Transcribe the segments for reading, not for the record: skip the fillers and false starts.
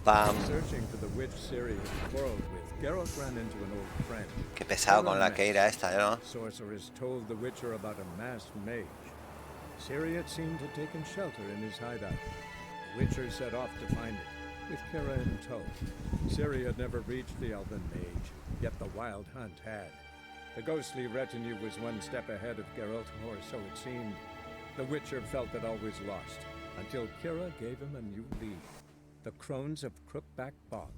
Pam. Searching for the witch Ciri had quarreled with, Geralt ran into an old friend. Qué pesado con la Keira esta, ¿no? Sorceress told the Witcher about a masked mage. Ciri had seemed to have taken shelter in his hideout. The Witcher set off to find it, with Keira in tow. Ciri had never reached the elven mage, yet the wild hunt had. The ghostly retinue was one step ahead of Geralt, or so it seemed. The Witcher felt that all was lost, until Keira gave him a new lead. The Crones of Crookback Bog.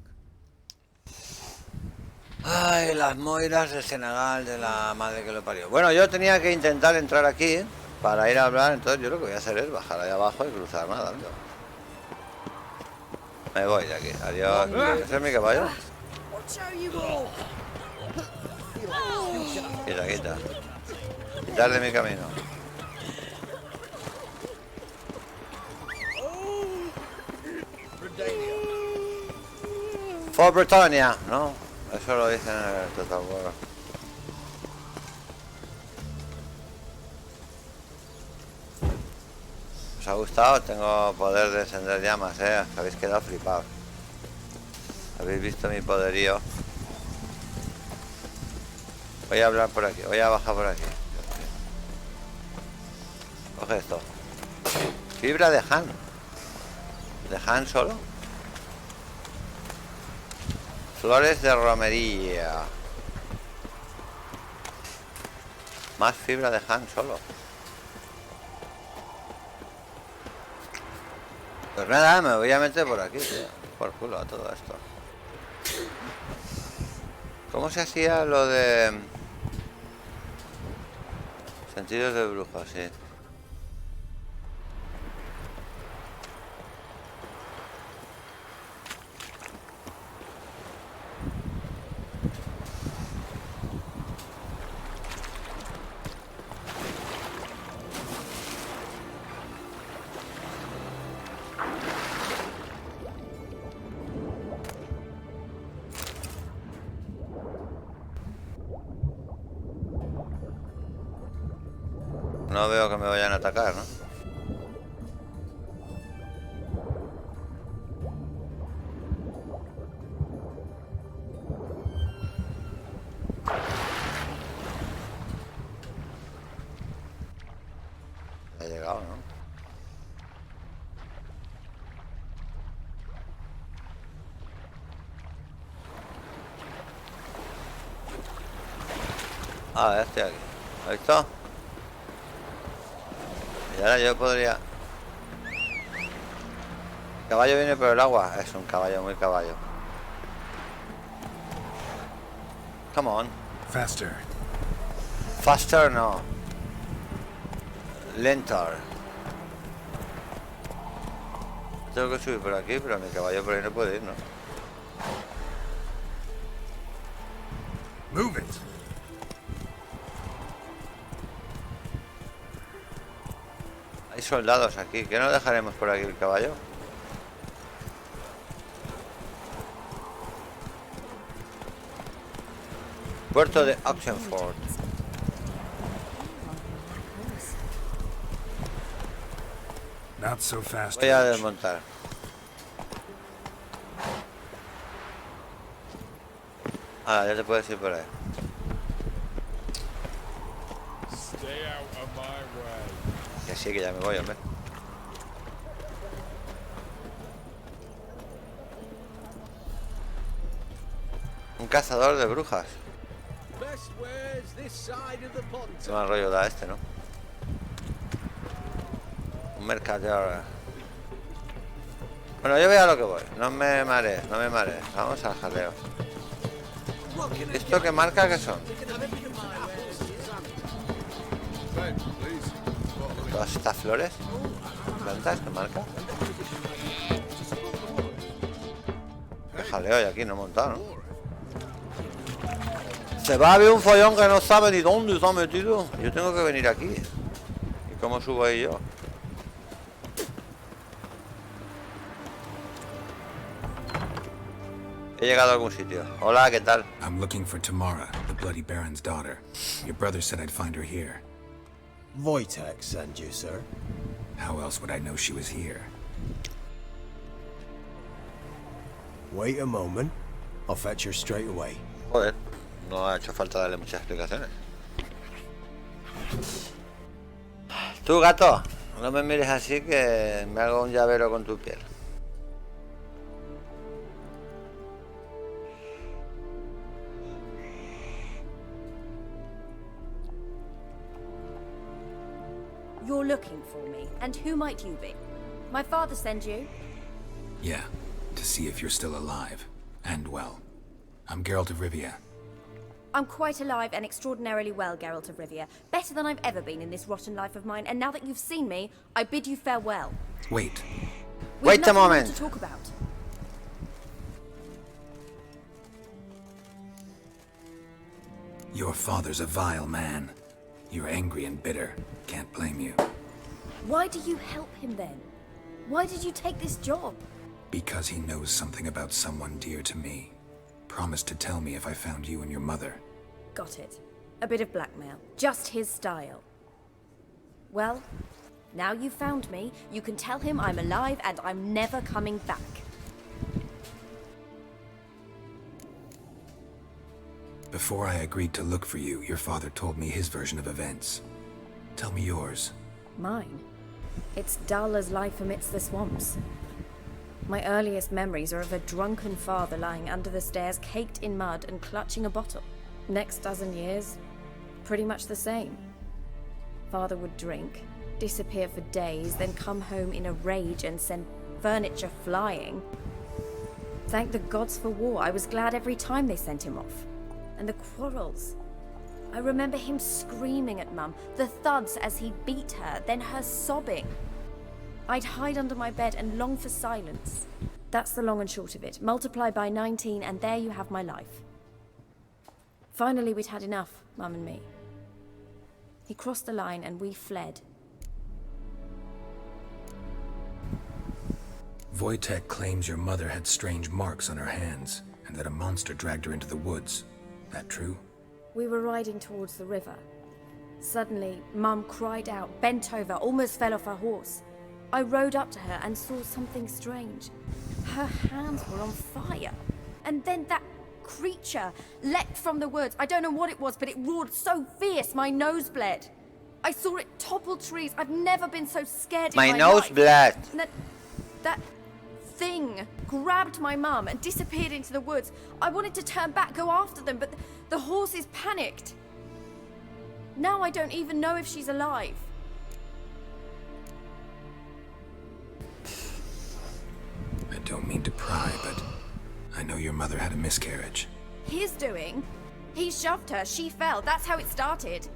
Ay, las moiras del Senegal de la madre que lo parió. Bueno, yo tenía que intentar entrar aquí para ir a hablar, entonces yo lo que voy a hacer es bajar ahí abajo y cruzar nada. Me voy de aquí, adiós. ¿Ese es mi caballo? Quita, quita. Quitar de mi camino. For Britannia, ¿no? Eso lo dicen en el Total War. ¿Os ha gustado? Tengo poder de encender llamas, ¿eh? Habéis quedado flipados. Habéis visto mi poderío. Voy a hablar por aquí, voy a bajar por aquí. Coge esto. Fibra de Han. ¿De Han solo? Flores de romería. Más fibra de Han solo. Pues nada, me voy a meter por aquí, tío. Por culo a todo esto. ¿Cómo se hacía lo de sentidos de brujo? Sí. No veo que me vayan a atacar, ¿no? Ha llegado, ¿no? Ah, ya estoy aquí. ¿Has visto? Y ahora yo podría... El caballo viene por el agua. Es un caballo, muy caballo. Come on. Faster. Faster no. Lentor. Tengo que subir por aquí, pero mi caballo por ahí no puede ir, ¿no? Move it. Hay soldados aquí. ¿Qué no dejaremos por aquí el caballo? Puerto de Oxenford. Not so fast. Voy a desmontar. Ah, ya te puedes ir por ahí. Que sí, que ya me voy, hombre. Un cazador de brujas. Qué mal rollo da este, ¿no? Un mercader. Bueno, yo veo a lo que voy. No me marees, no me marees. Vamos al jaleo. ¿Esto qué marca que son? Todas estas flores. ¿Plantas? ¿Qué marca? Qué jaleo hay aquí, no he montado, ¿no? Se va a ver un follón que no sabe ni dónde está metido. Yo tengo que venir aquí. ¿Y cómo subo ahí yo? He llegado a algún sitio. Hola, ¿qué tal? I'm looking for Tamara, the Bloody Baron's daughter. Your brother said I'd find her here. Wojtek sent you, sir. How else would I know she was here? Wait a moment. I'll fetch her straight away. Joder, no ha hecho falta darle muchas explicaciones. Tú, gato, no me mires así que me hago un llavero con tu piel. You're looking for me, and who might you be? My father sent you? Yeah, to see if you're still alive. And well. I'm Geralt of Rivia. I'm quite alive and extraordinarily well, Geralt of Rivia. Better than I've ever been in this rotten life of mine, and now that you've seen me, I bid you farewell. Wait. We've Wait a nothing more moment. to talk about. Your father's a vile man. You're angry and bitter. Can't blame you. Why do you help him then? Why did you take this job? Because he knows something about someone dear to me. Promised to tell me if I found you and your mother. Got it. A bit of blackmail. Just his style. Well, now you've found me, you can tell him I'm alive and I'm never coming back. Before I agreed to look for you, your father told me his version of events. Tell me yours. Mine? It's dull as life amidst the swamps. My earliest memories are of a drunken father lying under the stairs, caked in mud and clutching a bottle. Next dozen years, pretty much the same. Father would drink, disappear for days, then come home in a rage and send furniture flying. Thank the gods for war. I was glad every time they sent him off. And the quarrels. I remember him screaming at Mum, the thuds as he beat her, then her sobbing. I'd hide under my bed and long for silence. That's the long and short of it. Multiply by 19 and there you have my life. Finally we'd had enough, Mum and me. He crossed the line and we fled. Wojtek claims your mother had strange marks on her hands, and that a monster dragged her into the woods. That true? We were riding towards the river. Suddenly, Mum cried out, bent over, almost fell off her horse. I rode up to her and saw something strange. Her hands were on fire. And then that creature leapt from the woods. I don't know what it was, but it roared so fierce my nose bled. I saw it topple trees. I've never been so scared in my My nose life. bled. And that thing grabbed my mum and disappeared into the woods. I wanted to turn back, go after them, but the horses panicked. Now I don't even know if she's alive. I don't mean to pry, but I know your mother had a miscarriage. His doing? He shoved her, she fell, that's how it started.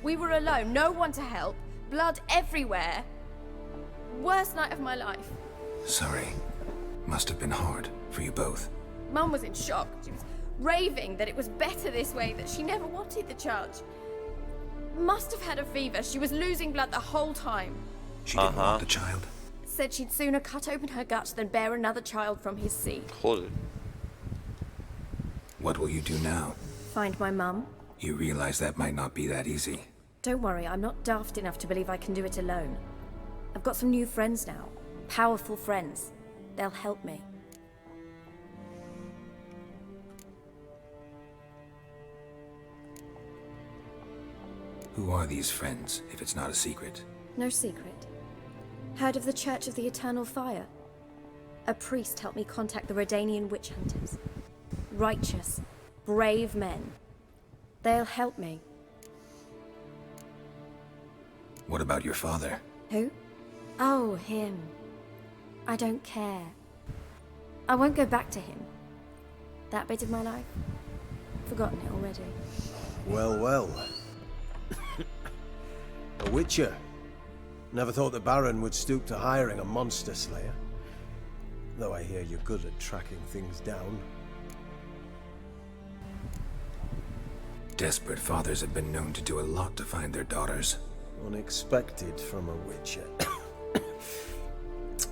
We were alone, no one to help, blood everywhere. Worst night of my life. Sorry. Must have been hard for you both. Mum was in shock. She was raving that it was better this way, that she never wanted the charge. Must have had a fever. She was losing blood the whole time. She didn't want the child? Said she'd sooner cut open her gut than bear another child from his seed. Joder. What will you do now? Find my mum? You realize that might not be that easy. Don't worry, I'm not daft enough to believe I can do it alone. I've got some new friends now. Powerful friends. They'll help me. Who are these friends, if it's not a secret? No secret. Heard of the Church of the Eternal Fire? A priest helped me contact the Redanian witch hunters. Righteous, brave men. They'll help me. What about your father? Who? Oh, him. I don't care. I won't go back to him. That bit of my life? Forgotten it already. Well, well. A witcher. Never thought the Baron would stoop to hiring a monster slayer. Though I hear you're good at tracking things down. Desperate fathers have been known to do a lot to find their daughters. Unexpected from a witcher.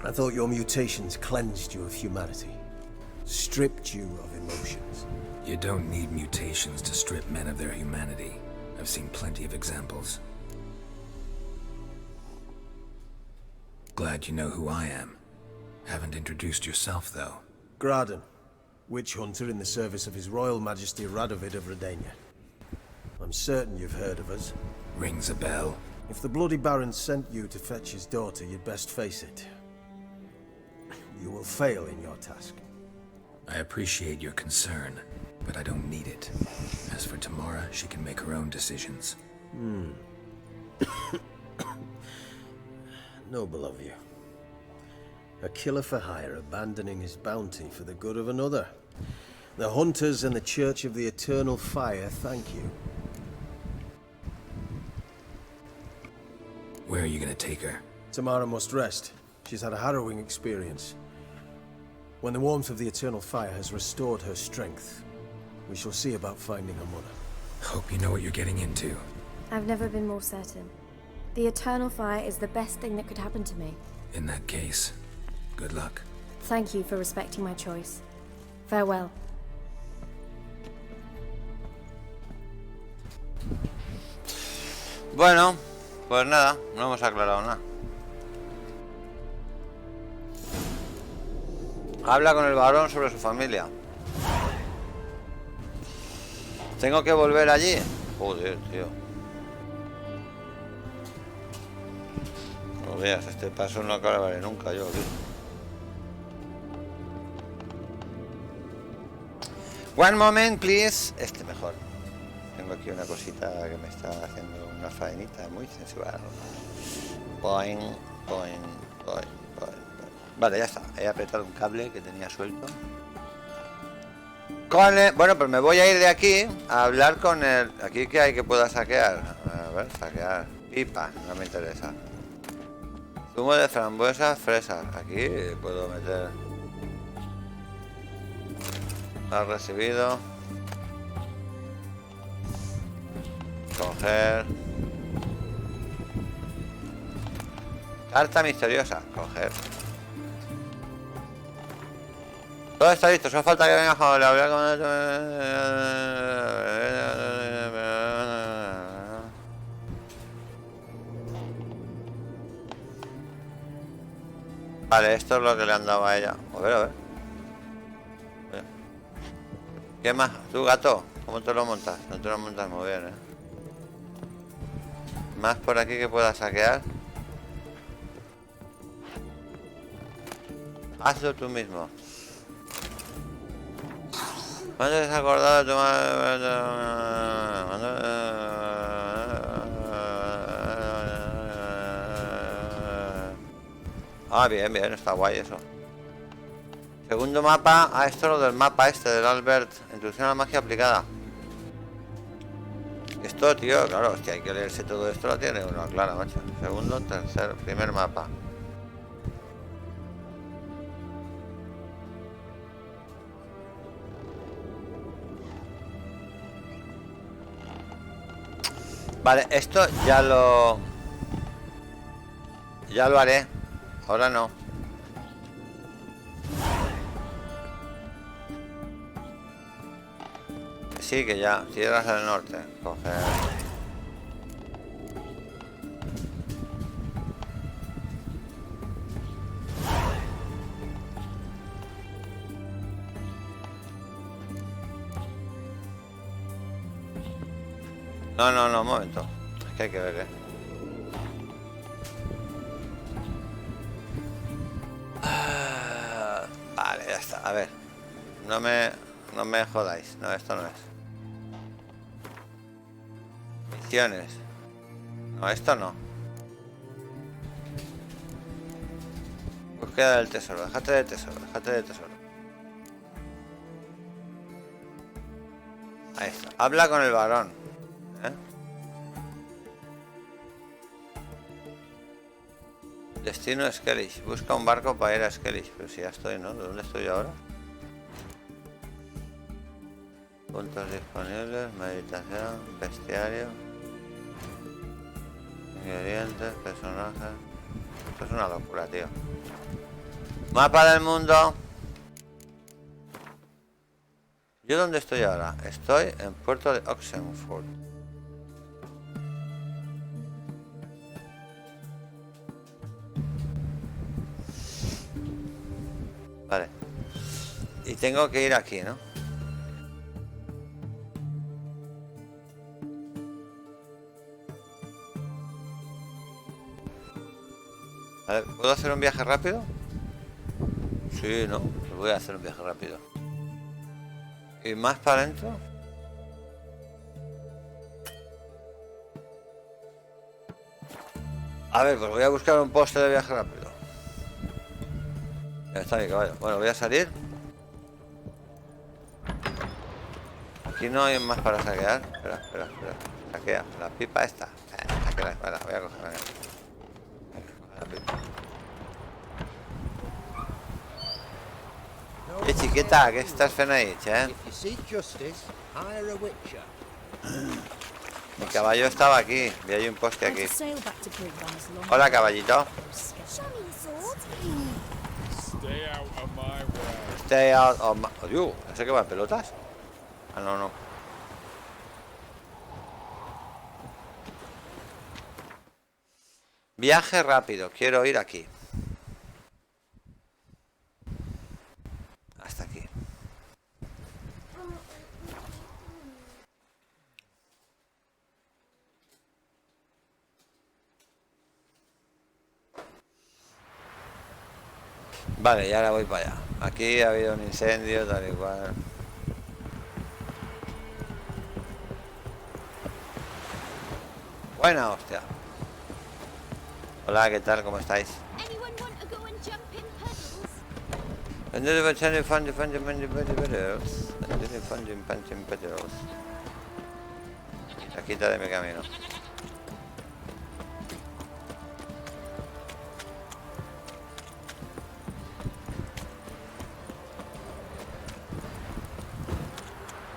I thought your mutations cleansed you of humanity. Stripped you of emotions. You don't need mutations to strip men of their humanity. I've seen plenty of examples. Glad you know who I am. Haven't introduced yourself, though. Graden, Witch hunter in the service of His Royal Majesty Radovid of Redania. I'm certain you've heard of us. Rings a bell. If the Bloody Baron sent you to fetch his daughter, you'd best face it. You will fail in your task. I appreciate your concern, but I don't need it. As for Tamara, she can make her own decisions. Noble of you. A killer for hire abandoning his bounty for the good of another. The Hunters and the Church of the Eternal Fire thank you. Where are you gonna take her? Tamara must rest. She's had a harrowing experience. When the warmth of the Eternal Fire has restored her strength, we shall see about finding her mother. Hope you know what you're getting into. I've never been more certain. The Eternal Fire is the best thing that could happen to me. In that case, good luck. Thank you for respecting my choice. Farewell. Bueno, pues nada, no hemos aclarado nada. Habla con el varón sobre su familia. ¿Tengo que volver allí? Joder, tío. No veas, este paso no acabaré nunca yo, tío. One moment, please. Este mejor. Tengo aquí una cosita que me está haciendo una faenita muy sensual. Boing, boing, boing, boing. Vale, ya está. He apretado un cable que tenía suelto. Bueno, pues me voy a ir de aquí a hablar con el... Aquí que hay que pueda saquear. A ver, saquear. Pipa, no me interesa. Zumo de frambuesas, fresas. Aquí puedo meter... Has recibido. Coger. Carta misteriosa. Coger. Todo está listo, solo falta que venga a hablar con... Vale, esto es lo que le han dado a ella. A ver, a ver. ¿Qué más? ¿Tú, gato? ¿Cómo te lo montas? No te lo montas muy bien, Más por aquí que pueda saquear. Hazlo tú mismo. ¿Cuándo te has acordado de tomar? Ah, bien, bien, está guay eso. Segundo mapa. Ah, esto es lo del mapa este del Albert. Introducción a la magia aplicada. Esto, tío, claro, hostia, hay que leerse todo esto, lo tiene uno, claro, macho. Segundo, tercer, primer mapa. Vale, esto ya lo haré. Ahora no. Sí, que ya. Tierras del norte. Coger. No, un momento. Es que hay que ver, Vale, ya está. A ver. No me jodáis. No, esto no es. Misiones. No, esto no. Búsqueda del tesoro. Déjate de tesoro. Ahí está. Habla con el varón. Destino Skellige. Busca un barco para ir a Skellige. Pero si ya estoy, ¿no? ¿De dónde estoy ahora? Puntos disponibles. Meditación. Bestiario. Ingredientes. Personajes. Esto es una locura, tío. Mapa del mundo. ¿Yo dónde estoy ahora? Estoy en Puerto de Oxenford. Vale. Y tengo que ir aquí, ¿no? A ver, ¿puedo hacer un viaje rápido? Sí, no, pues voy a hacer un viaje rápido. ¿Y más para adentro? A ver, pues voy a buscar un poste de viaje rápido. Ya está mi caballo. Bueno, voy a salir. Aquí no hay más para saquear. Espera. Saquea. La pipa esta. Saquea. Vale, voy a coger. Venga, coge la pipa. ¡Qué chiquita! ¿Qué estás fent ahí, eh? Mi caballo estaba aquí. Vi ahí un poste aquí. Hola, caballito. Stay out of my... ¿no sé qué va en pelotas? Ah, no. Viaje rápido. Quiero ir aquí. Hasta aquí. Vale, ya ahora voy para allá. Aquí ha habido un incendio, tal y cual. Buena hostia. Hola, ¿qué tal? ¿Cómo estáis? La quita de mi camino.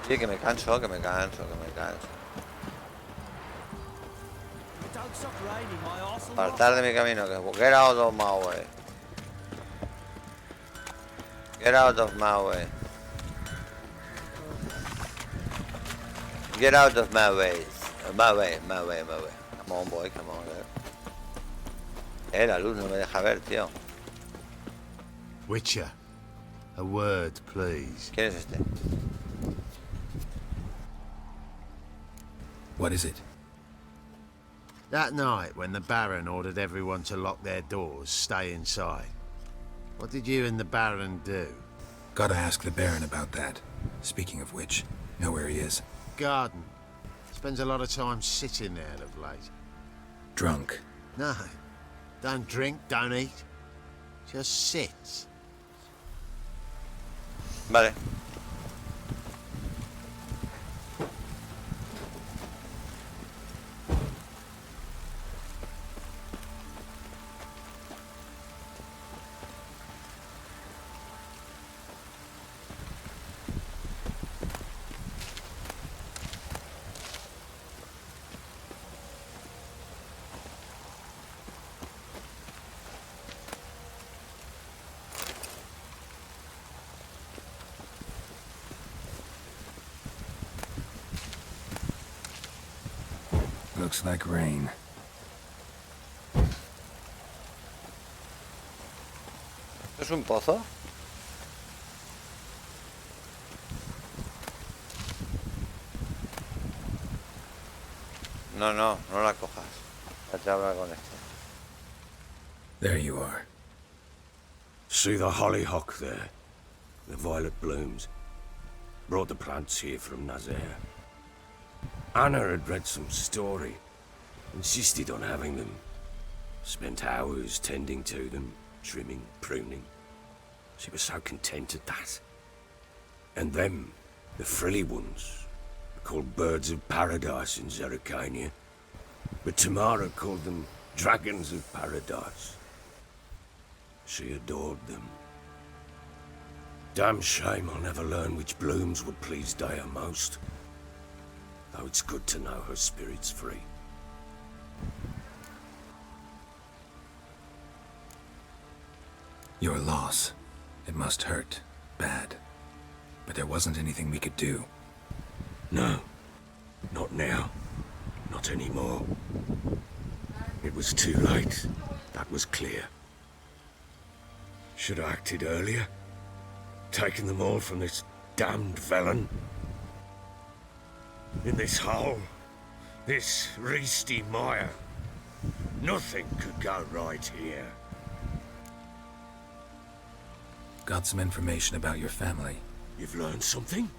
Sí, que me canso. Apartar de mi camino, que get out of my way. Get out of my way. Get out of my way. My way. Come on, boy, come on. La luz no me deja ver, tío. Witcher, a word, please. ¿Quién es este? What is it? That night when the Baron ordered everyone to lock their doors, stay inside. What did you and the Baron do? Gotta ask the Baron about that. Speaking of which, know where he is. Garden. Spends a lot of time sitting there of late. Drunk. No. Don't drink, don't eat. Just sits. Vale. Looks like rain. ¿Esto es un pozo? No la cojas. Ya hablar con este. There you are. See the hollyhock there? The violet blooms. Brought the plants here from Nazaire. Anna had read some story. Insisted on having them. Spent hours tending to them, trimming, pruning. She was so content at that. And them, the frilly ones, are called birds of paradise in Zerrikania. But Tamara called them dragons of paradise. She adored them. Damn shame I'll never learn which blooms would please Dea most. Though it's good to know her spirit's free. Your loss. It must hurt. Bad. But there wasn't anything we could do. No. Not now. Not anymore. It was too late. That was clear. Should have acted earlier. Taking them all from this damned villain. In this hole, this reesty mire. Nothing could go right here. Got some information about your family. You've learned something?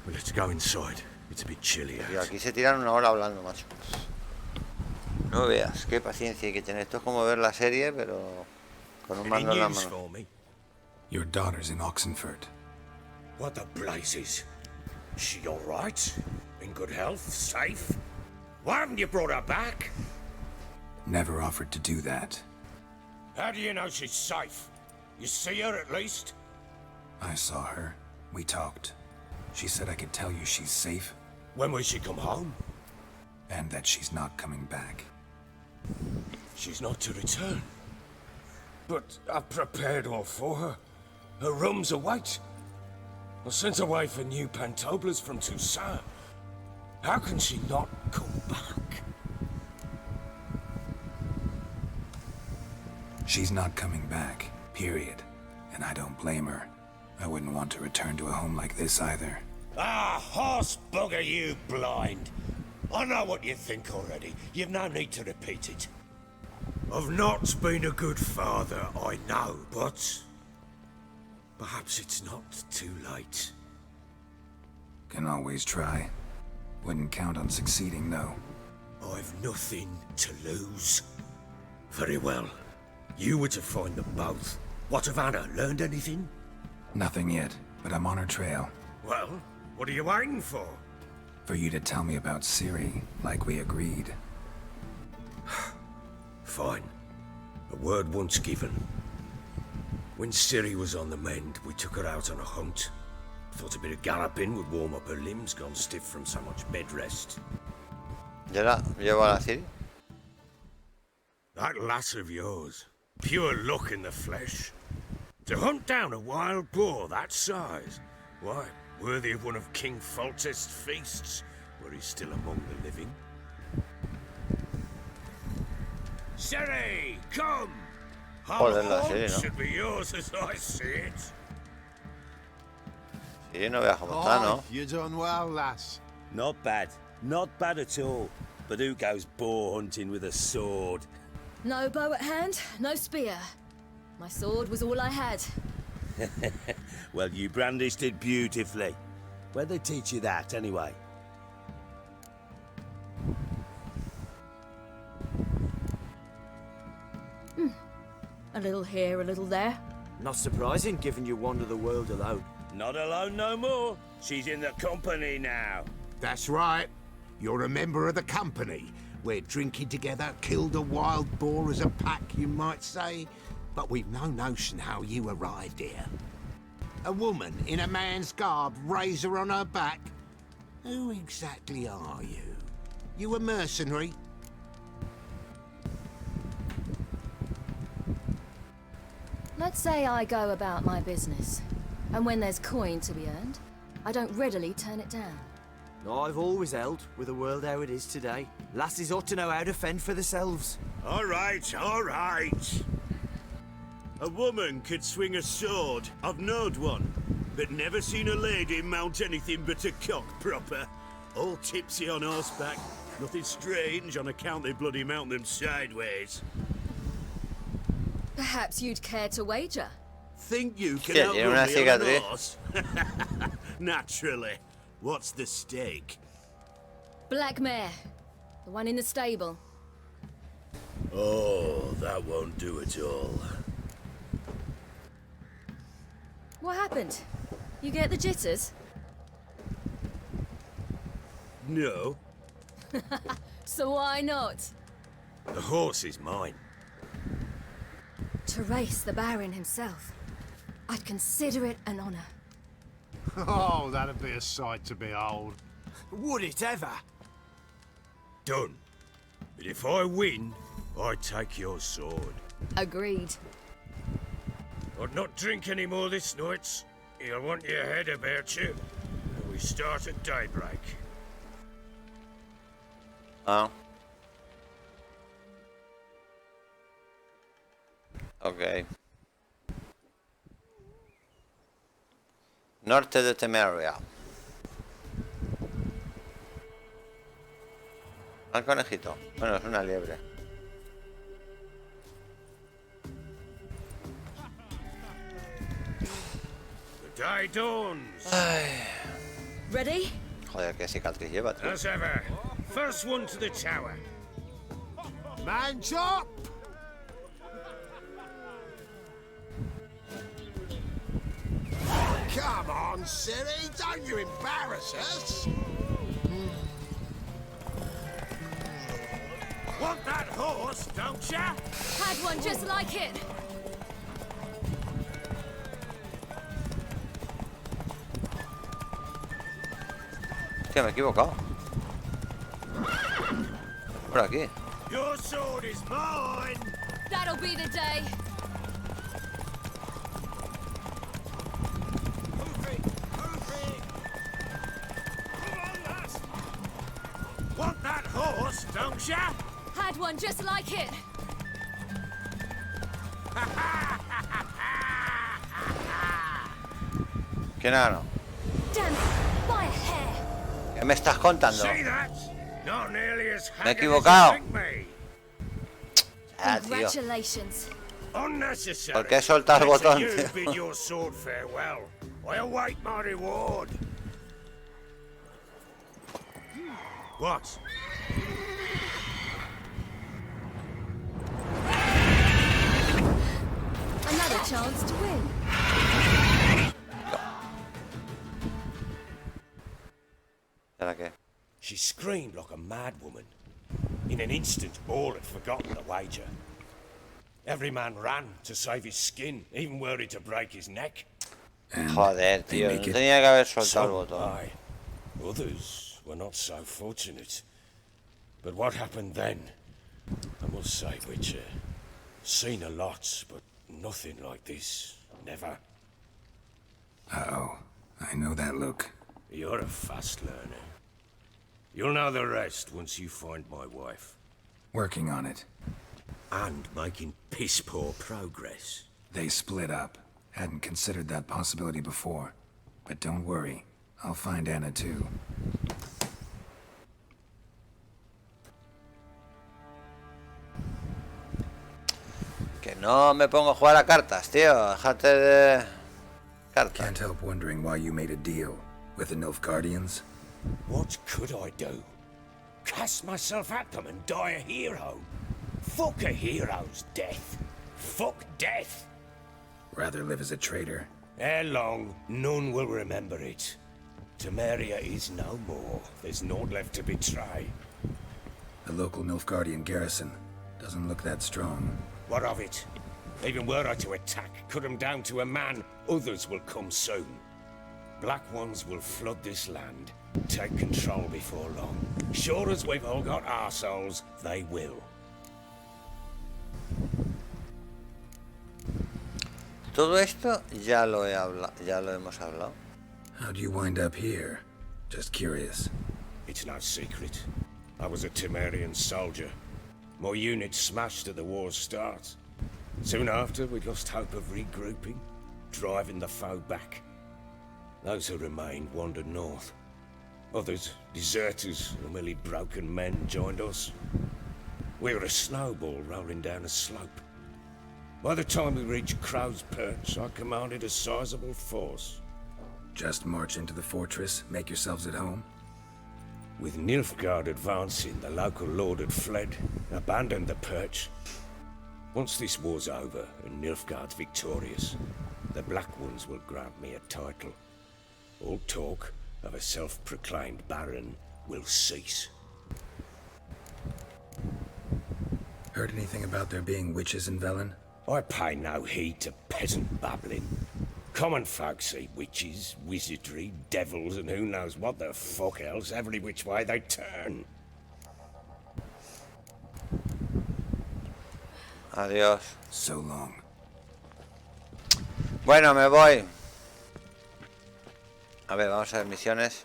Well, let's go inside. It's a bit chilly Tío, out. aquí se tiran una hora hablando, macho. No veas, qué paciencia hay que tener. Esto es como ver la serie, pero con un Any mando en la news mano. for me? Your daughter's in Oxenford. What the blazes? Is she all right? In good health? Safe? Why haven't you brought her back? Never offered to do that. How do you know she's safe? You see her at least? I saw her. We talked. She said I could tell you she's safe When will she come home? and that she's not coming back. She's not to return. But I've prepared all for her. Her rooms await. I sent away for new pantoblas from Toussaint. How can she not come back? She's not coming back, period. And I don't blame her. I wouldn't want to return to a home like this either. Ah, horse bugger you, blind. I know what you think already. You've no need to repeat it. I've not been a good father, I know, but perhaps it's not too late. Can always try. Wouldn't count on succeeding, though. I've nothing to lose. Very well. You were to find them both. What of Anna? Learned anything? Nothing yet, but I'm on her trail. Well, what are you waiting for? For you to tell me about Ciri, like we agreed. Fine. A word once given. When Ciri was on the mend, we took her out on a hunt. Thought a bit of galloping would warm up her limbs, gone stiff from so much bed rest. ¿Ya la llevo a la Ciri? That lass of yours, pure luck in the flesh. To hunt down a wild boar that size, why, worthy of one of King Foltest's feasts, where he's still among the living. Ciri, come! Joder, la Hunt Ciri, ¿no? should be yours as I see it. Ciri, no veas cómo está, ¿no? You done well, lass. Not bad. Not bad at all. But who goes boar hunting with a sword? No bow at hand, no spear. My sword was all I had. Well, you brandished it beautifully. Where'd they teach you that, anyway? A little here, a little there. Not surprising, given you wander the world alone. Not alone no more. She's in the company now. That's right. You're a member of the company. We're drinking together, killed a wild boar as a pack, you might say. But we've no notion how you arrived here. A woman in a man's garb, razor on her back. Who exactly are you? You a mercenary? Let's say I go about my business. And when there's coin to be earned, I don't readily turn it down. I've always held, with the world how it is today, lasses ought to know how to fend for themselves. All right, all right. A woman could swing a sword. I've knowed one, but never seen a lady mount anything but a cock proper. All tipsy on horseback. Nothing strange on account they bloody mount them sideways. Perhaps you'd care to wager? Think you can Yeah, tiene una outrun me on cicatriz. a horse? Naturally. What's the stake? Black mare. The one in the stable. Oh, that won't do at all. What happened? You get the jitters? No, So why not? the horse is mine. To race the Baron himself. I'd consider it an honor. Oh, that'd be a sight to behold. Would it ever? Done. But if I win, I take your sword. Agreed. I'd not drink any more this night. You'll want your head about you. We start at daybreak. Ah. Ok. Norte de Temeria. Al conejito. Bueno, es una liebre. The day dawns. Ready? Joder, qué cicatriz lleva, tío. As ever, first one to the tower. Man chop! Come on, silly, don't you embarrass us! Want that horse, don't ya? Had one just like it. Hostia, me he equivocado. Por aquí. Your sword is mine. That'll be the day. Want that horse, don't ya? Had one just like it. ¿Quién ganó? Damn it, by a hair. ¿Qué me estás contando? See that? Not nearly as Me he haggard as you equivocado. think me. Ah, tío. Congratulations. Unnecessary. ¿Por qué he soltado el Better botón, you tío? bid your sword farewell. I await my reward. What? Another chance to win. ¿Ahora qué? She screamed like a mad woman. In an instant, all had forgotten the wager. Every man ran to save his skin, even were it to break his neck. And Joder, they tío. make No it. tenía que haber soltado el Some, botón. aye. Others were not so fortunate. But what happened then? I must say, Witcher, seen a lot, but nothing like this. Never. Uh-oh. I know that look. You're a fast learner. You'll know the rest once you find my wife. Working on it. And making piss-poor progress. They split up. Hadn't considered that possibility before. But don't worry. I'll find Anna too. Que no me pongo a jugar a cartas, tío. Déjate de... Cartas. Can't help wondering why you made a deal with the Nilfgaardians. What could I do? Cast myself at them and die a hero? Fuck a hero's death. Fuck death. Rather live as a traitor. Ere long, none will remember it. Temeria is no more. There's naught left to betray. The local Nilfgaardian garrison doesn't look that strong. What of it? Even were I to attack, cut them down to a man, others will come soon. Black ones will flood this land, take control before long. Sure as we've all got arseholes, they will. Todo esto ya lo he hablado, ya lo hemos hablado. How do you wind up here? Just curious. It's no secret. I was a Temerian soldier. My unit smashed at the war's start. Soon after, we lost hope of regrouping, driving the foe back. Those who remained wandered north. Others, deserters or merely broken men, joined us. We were a snowball rolling down a slope. By the time we reached Crow's Perch, I commanded a sizable force. Just march into the fortress, make yourselves at home? With Nilfgaard advancing, the local lord had fled, abandoned the perch. Once this war's over and Nilfgaard's victorious, the Black Ones will grant me a title. All talk of a self-proclaimed baron will cease. Heard anything about there being witches in Velen? I pay no heed to peasant babbling. Common folk see witches, wizardry, devils, and who knows what the fuck else every which way they turn. Adiós. So long. Bueno, me voy. A ver, vamos a ver misiones.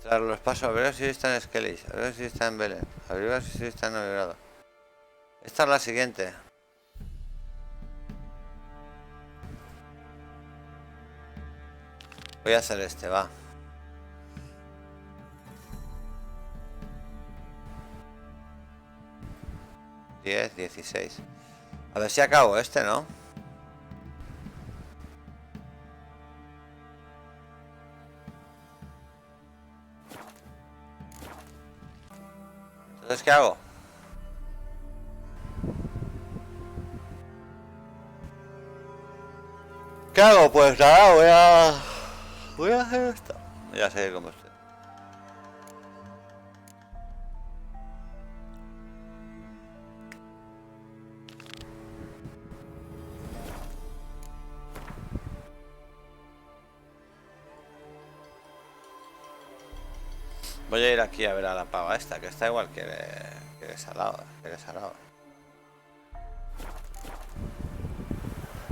Tras los pasos, a ver si está en Skellige, a ver si está en Belén, a ver si está en Novigrado. Esta es la siguiente. Voy a hacer este, va. $10, 16. A ver si acabo este, ¿no? Entonces, ¿qué hago? ¿Qué hago? Pues nada, voy a hacer esto. Ya sé cómo estoy. Voy a ir aquí a ver a la pava esta, que está igual que salado,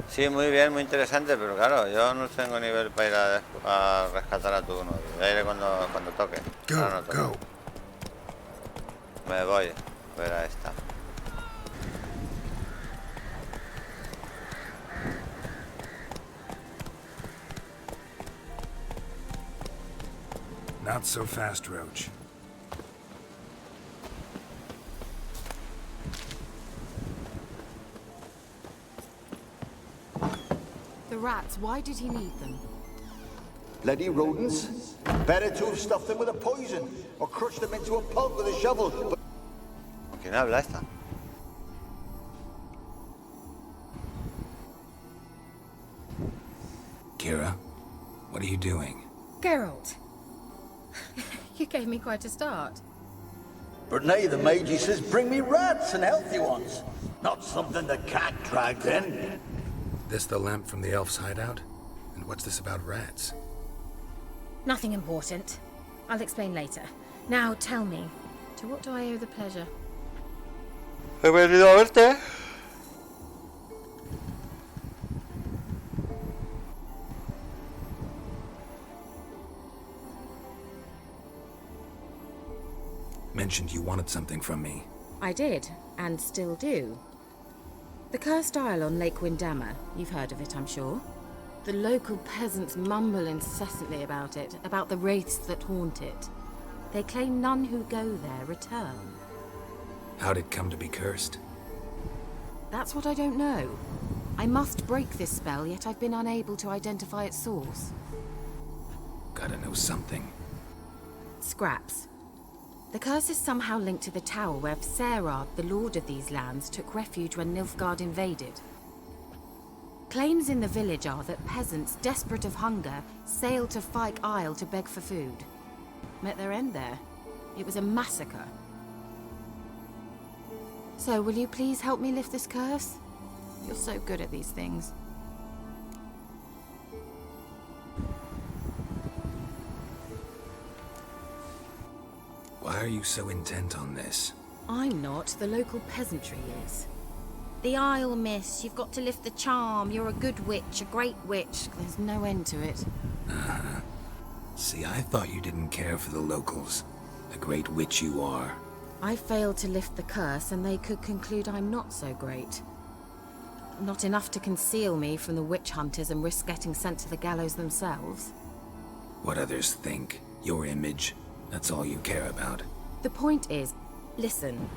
Sí, muy bien, muy interesante, pero claro, yo no tengo nivel para ir a rescatar a tu novio. Ya iré cuando toque. Ahora no toque. Me voy a ver a esta. Not so fast, Roach. The rats, why did he need them? Bloody rodents. Better to have stuffed them with a poison, or crushed them into a pulp with a shovel. But ¿Con quién habla esta? Keira, what are you doing? Geralt. You gave me quite a start. but now the mage says bring me rats and healthy ones. Not something the cat dragged in. This the lamp from the elf's hideout? And what's this about rats? Nothing important. I'll explain later. Now tell me, to what do I owe the pleasure? He venido a verte. Mentioned you wanted something from me. I did, and still do. The cursed isle on Lake Windammer. You've heard of it, I'm sure. The local peasants mumble incessantly about it, about the wraiths that haunt it. They claim none who go there return. How'd it come to be cursed? That's what I don't know. I must break this spell, yet I've been unable to identify its source. Gotta know something. Scraps. The curse is somehow linked to the tower where Serad, the lord of these lands, took refuge when Nilfgaard invaded. Claims in the village are that peasants, desperate of hunger, sailed to Fyke Isle to beg for food. Met their end there. It was a massacre. So, will you please help me lift this curse? You're so good at these things. Why are you so intent on this? I'm not. The local peasantry is. The Isle, miss. You've got to lift the charm. You're a good witch, a great witch. There's no end to it. Uh-huh. See, I thought you didn't care for the locals. The great witch you are. I failed to lift the curse, and they could conclude I'm not so great. Not enough to conceal me from the witch hunters and risk getting sent to the gallows themselves. What others think, your image, that's all you care about. The point is, listen,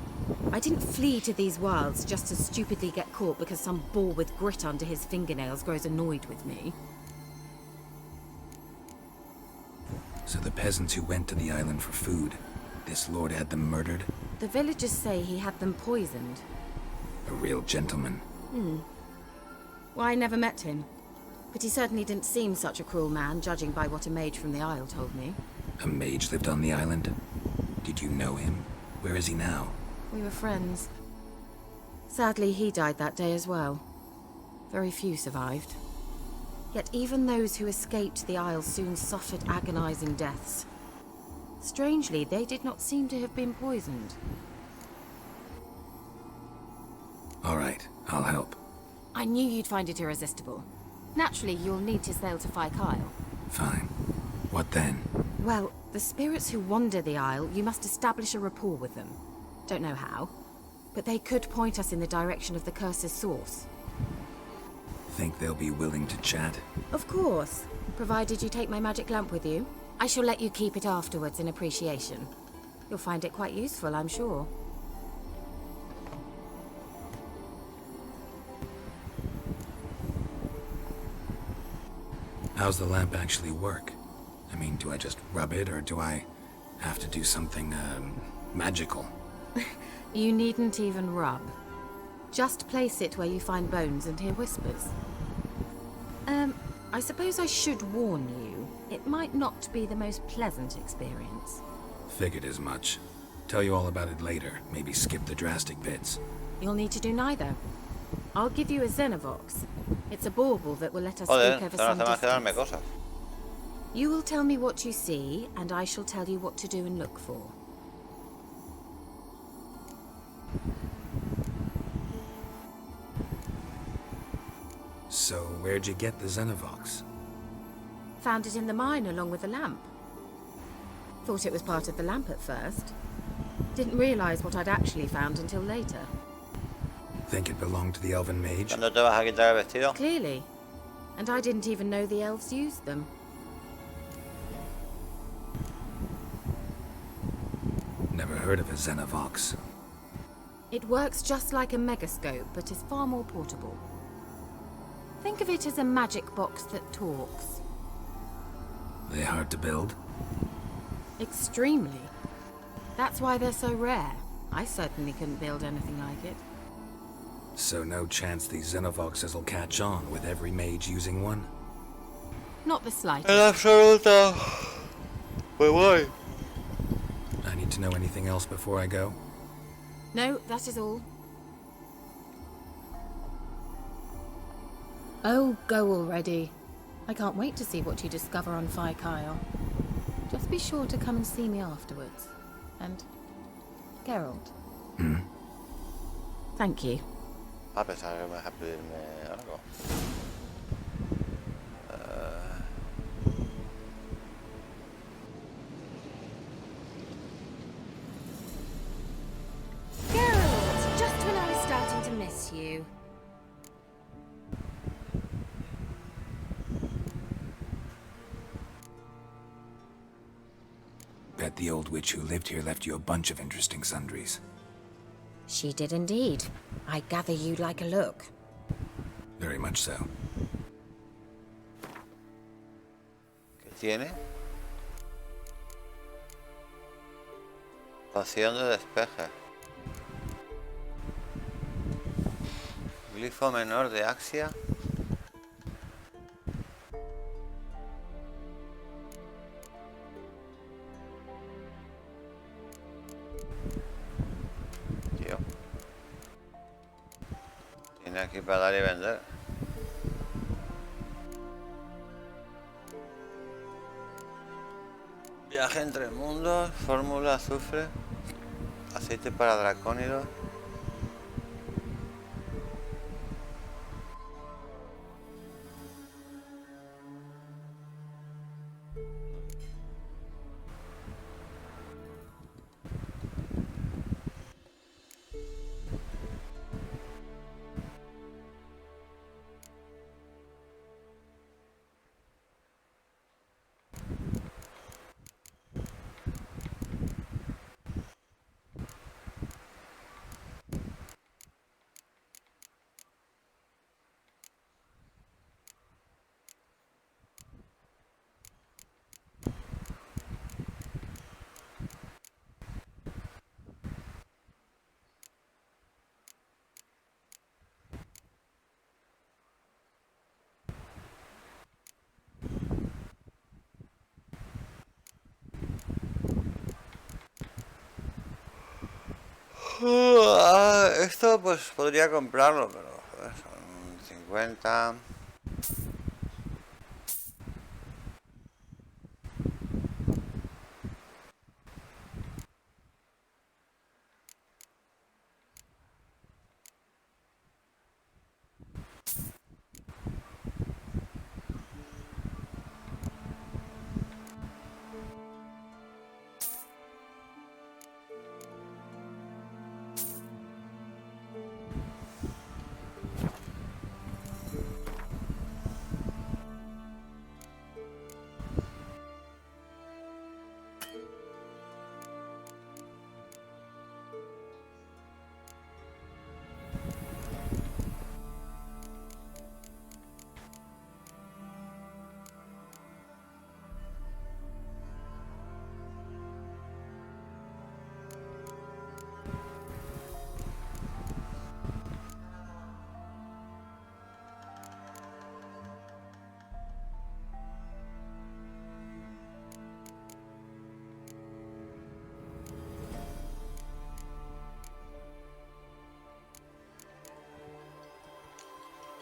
I didn't flee to these wilds just to stupidly get caught because some boar with grit under his fingernails grows annoyed with me. So the peasants who went to the island for food, this lord had them murdered? The villagers say he had them poisoned. A real gentleman. Well, I never met him. But he certainly didn't seem such a cruel man, judging by what a mage from the Isle told me. A mage lived on the island? Did you know him? Where is he now? We were friends. Sadly, he died that day as well. Very few survived. Yet even those who escaped the Isle soon suffered agonizing deaths. Strangely, they did not seem to have been poisoned. All right, I'll help. I knew you'd find it irresistible. Naturally, you'll need to sail to Fyke Isle. Fine. What then? Well, the spirits who wander the Isle, you must establish a rapport with them. Don't know how, but they could point us in the direction of the curse's source. Think they'll be willing to chat? Of course, provided you take my magic lamp with you. I shall let you keep it afterwards in appreciation. You'll find it quite useful, I'm sure. How's the lamp actually work? I mean, do I just rub it, or do I have to do something, magical? You needn't even rub. Just place it where you find bones and hear whispers. I suppose I should warn you, it might not be the most pleasant experience. Figured as much. Tell you all about it later, maybe skip the drastic bits. You'll need to do neither. I'll give you a Xenovox. It's a bauble that will let us Joder, speak over ahora some hace más que darme distance. cosas. You will tell me what you see, and I shall tell you what to do and look for. So, where'd you get the Xenovox? Found it in the mine along with the lamp. Thought it was part of the lamp at first. Didn't realize what I'd actually found until later. Think it belonged to the elven mage? ¿Cuándo te vas a quitar el vestido? Clearly. And I didn't even know the elves used them. Never heard of a Xenovox. It works just like a megascope, but is far more portable. Think of it as a magic box that talks. They hard to build? Extremely. That's why they're so rare. I certainly couldn't build anything like it. So no chance these Xenovoxes will catch on with every mage using one? Not the slightest. En absoluto. Me voy. I need to know anything else before I go? No, that is all. Oh, go already. I can't wait to see what you discover on Kyle. Just be sure to come and see me afterwards. And Geralt. Thank you. A pesar que me vas a pedirme algo. Geralt, just when I was starting to miss you. Bet the old witch who lived here left you a bunch of interesting sundries. She did indeed. I gather you'd like a look. Very much so. ¿Qué tiene? Poción de despeje. Glifo menor de Axia. Tío. Tiene aquí para dar y vender. Viaje entre mundos, fórmula azufre, aceite para dracónidos. Esto pues podría comprarlo, pero joder, son 50.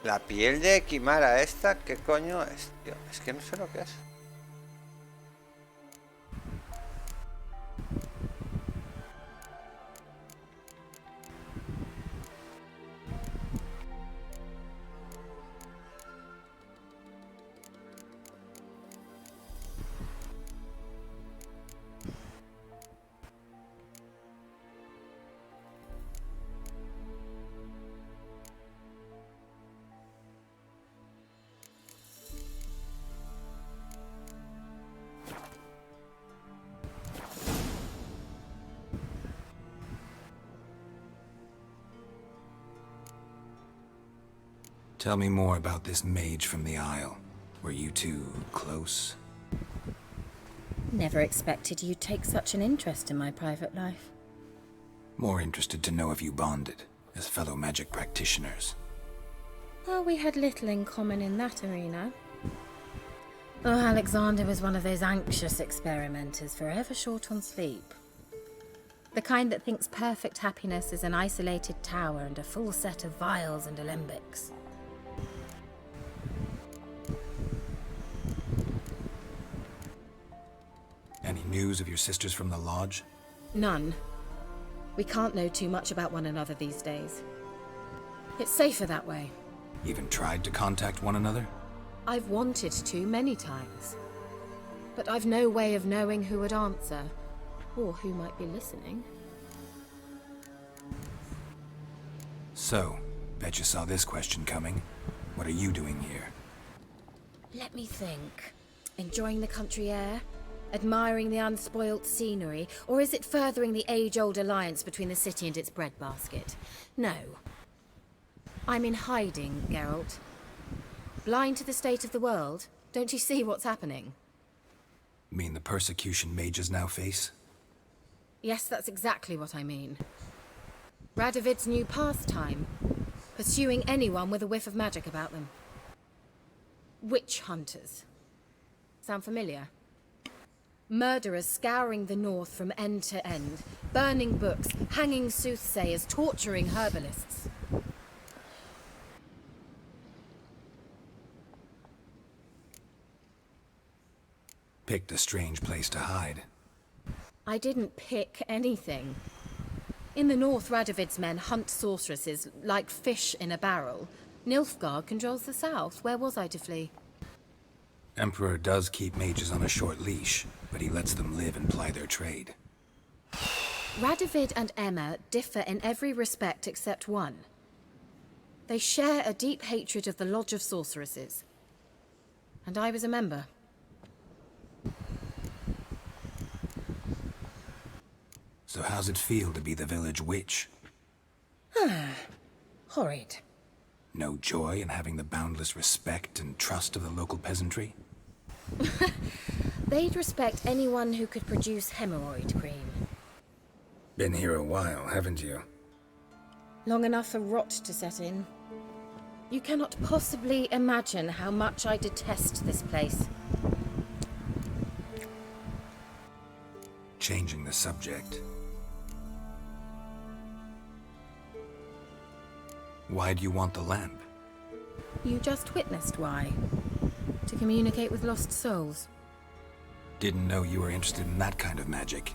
La piel de Kimara esta, ¿qué coño es, tío? Es que no sé lo que es. Tell me more about this mage from the Isle. Were you two close? Never expected you'd take such an interest in my private life. More interested to know if you bonded, as fellow magic practitioners. Well, we had little in common in that arena. Oh, Alexander was one of those anxious experimenters, forever short on sleep. The kind that thinks perfect happiness is an isolated tower and a full set of vials and alembics. Any news of your sisters from the lodge? None. We can't know too much about one another these days. It's safer that way. Even tried to contact one another? I've wanted to many times. But I've no way of knowing who would answer, or who might be listening. So, bet you saw this question coming. What are you doing here? Let me think. Enjoying the country air? Admiring the unspoilt scenery? Or is it furthering the age-old alliance between the city and its breadbasket? No. I'm in hiding, Geralt. Blind to the state of the world? Don't you see what's happening? Mean the persecution mages now face? Yes, that's exactly what I mean. Radovid's new pastime. Pursuing anyone with a whiff of magic about them. Witch hunters. Sound familiar? Murderers scouring the north from end to end, burning books, hanging soothsayers, torturing herbalists. Picked a strange place to hide. I didn't pick anything. In the north, Radovid's men hunt sorceresses like fish in a barrel. Nilfgaard controls the south. Where was I to flee? Emperor does keep mages on a short leash, but he lets them live and ply their trade. Radovid and Emma differ in every respect except one. They share a deep hatred of the Lodge of Sorceresses. And I was a member. So how's it feel to be the village witch? Horrid. No joy in having the boundless respect and trust of the local peasantry? They'd respect anyone who could produce hemorrhoid cream. Been here a while, haven't you? Long enough for rot to set in. You cannot possibly imagine how much I detest this place. Changing the subject. Why do you want the lamp? You just witnessed why. To communicate with lost souls. Didn't know you were interested in that kind of magic.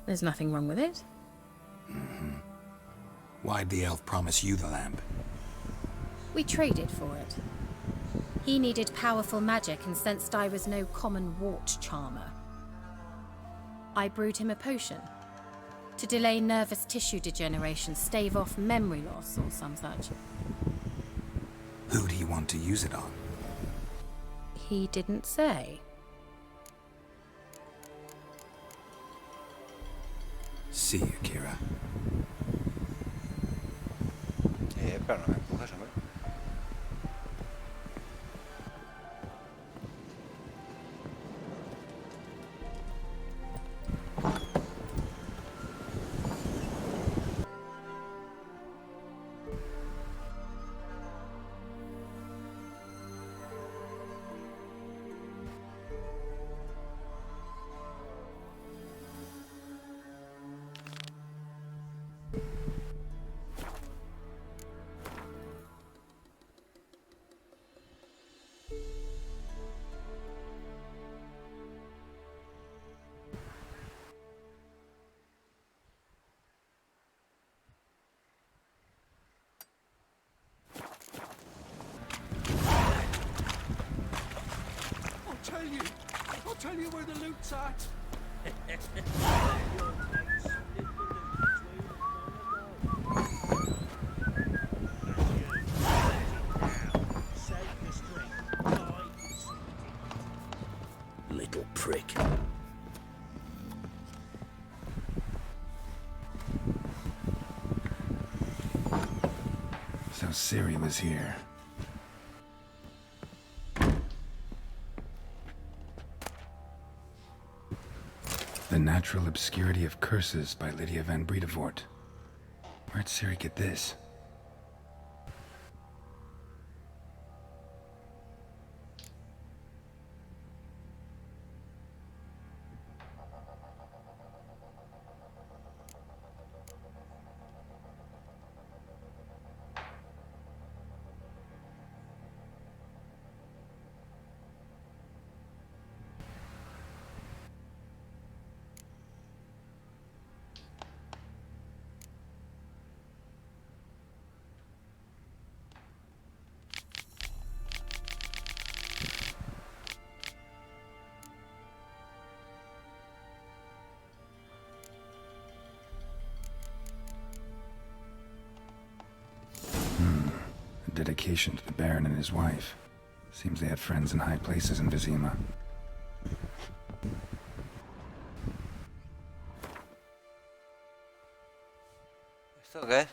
There's nothing wrong with it. Mm-hmm. Why'd the elf promise you the lamp? We traded for it. He needed powerful magic and sensed I was no common wart charmer. I brewed him a potion. To delay nervous tissue degeneration, stave off memory loss or some such. Who'd he want to use it on? He didn't say. See you, Keira. Pero no me empujas, hombre. tell you where the loot's at. Little prick. So Ciri was here. The Natural Obscurity of Curses by Lydia van Bredevoort. Where'd Ciri get this? Dedication to the Baron and his wife. Seems they had friends in high places in Vizima. ¿Esto qué es?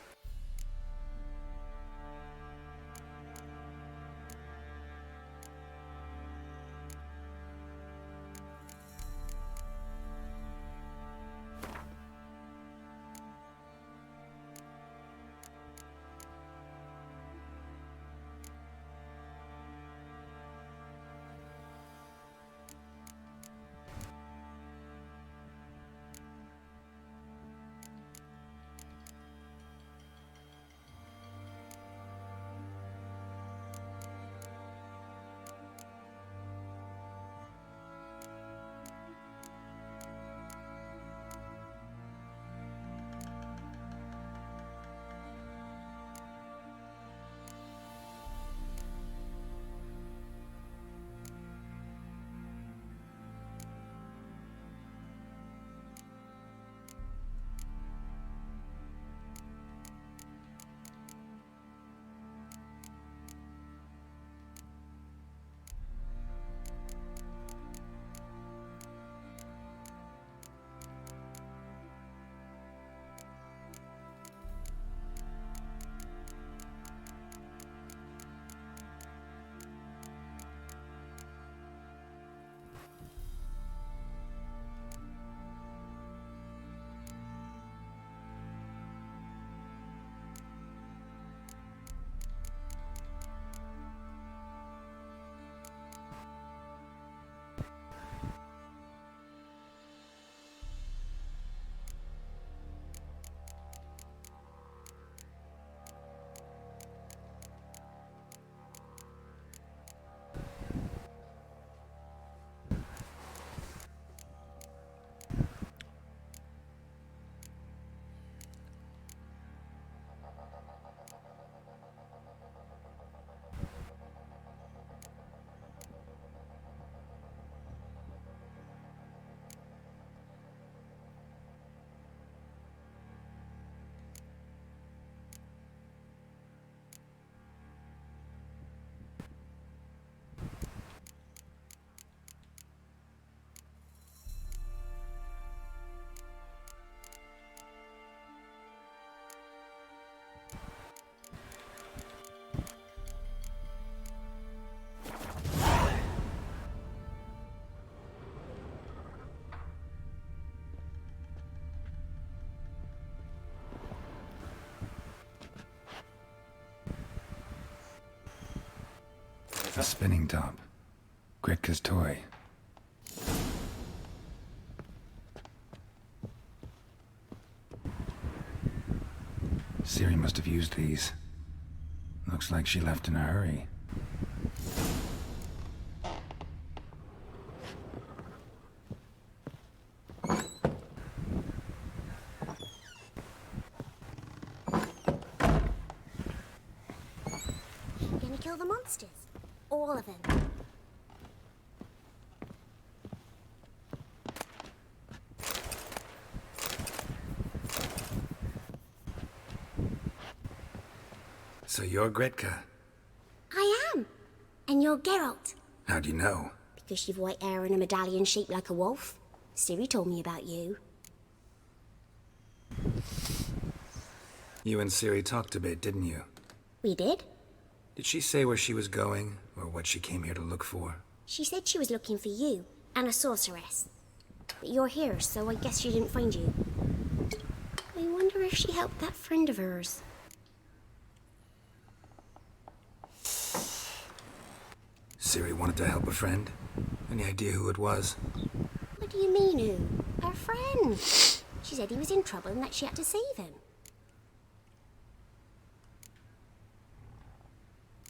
A spinning top. Gretka's toy. Ciri must have used these. Looks like she left in a hurry. Gonna kill the monsters. All of them. So you're Gretka. I am. And you're Geralt. How do you know? Because you've white hair and a medallion shaped like a wolf. Ciri told me about you. You and Ciri talked a bit, didn't you? We did? Did she say where she was going, or what she came here to look for? She said she was looking for you, and a sorceress. But you're here, so I guess she didn't find you. I wonder if she helped that friend of hers. Ciri wanted to help a friend? Any idea who it was? What do you mean, who? Her friend. She said he was in trouble and that she had to save him.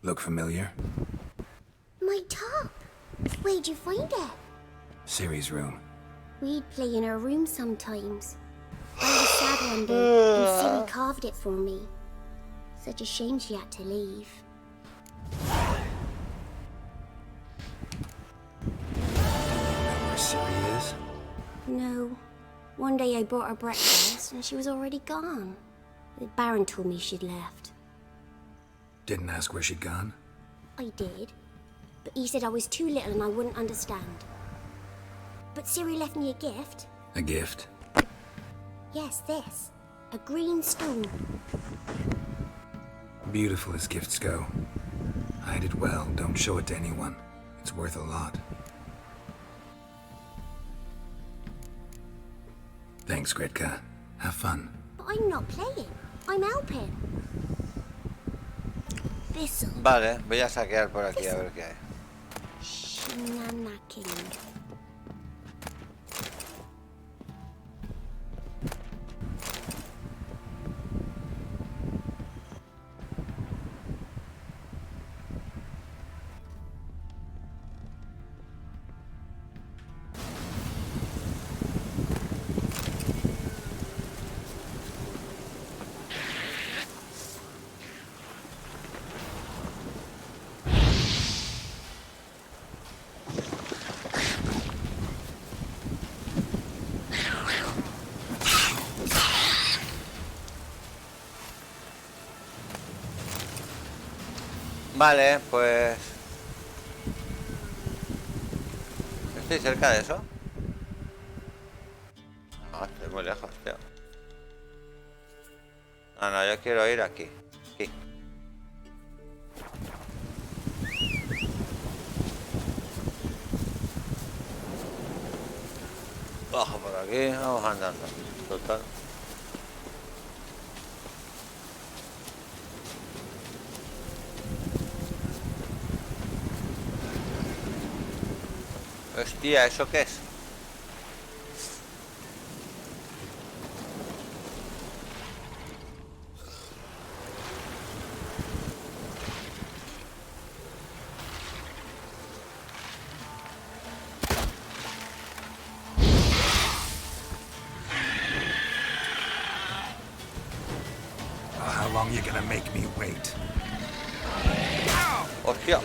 Look familiar? My top. Where'd you find it? Ciri's room. We'd play in her room sometimes. I was sad one day, and Ciri carved it for me. Such a shame she had to leave. Where Ciri is? No. One day I brought her breakfast, and she was already gone. The Baron told me she'd left. Didn't ask where she'd gone? I did. But he said I was too little and I wouldn't understand. But Ciri left me a gift. A gift? Yes, this. A green stone. Beautiful as gifts go. Hide it well, don't show it to anyone. It's worth a lot. Thanks, Gretka. Have fun. But I'm not playing. I'm helping. This'll. Vale, voy a saquear por aquí a ver qué hay. Shinanaking. Vale, pues... ¿Estoy cerca de eso? Ah, estoy muy lejos, tío. No, no, yo quiero ir aquí. Aquí. Bajo por aquí, vamos andando. Total. Hostia, ¿eso qué es? How long are you gonna make me wait? Hostia.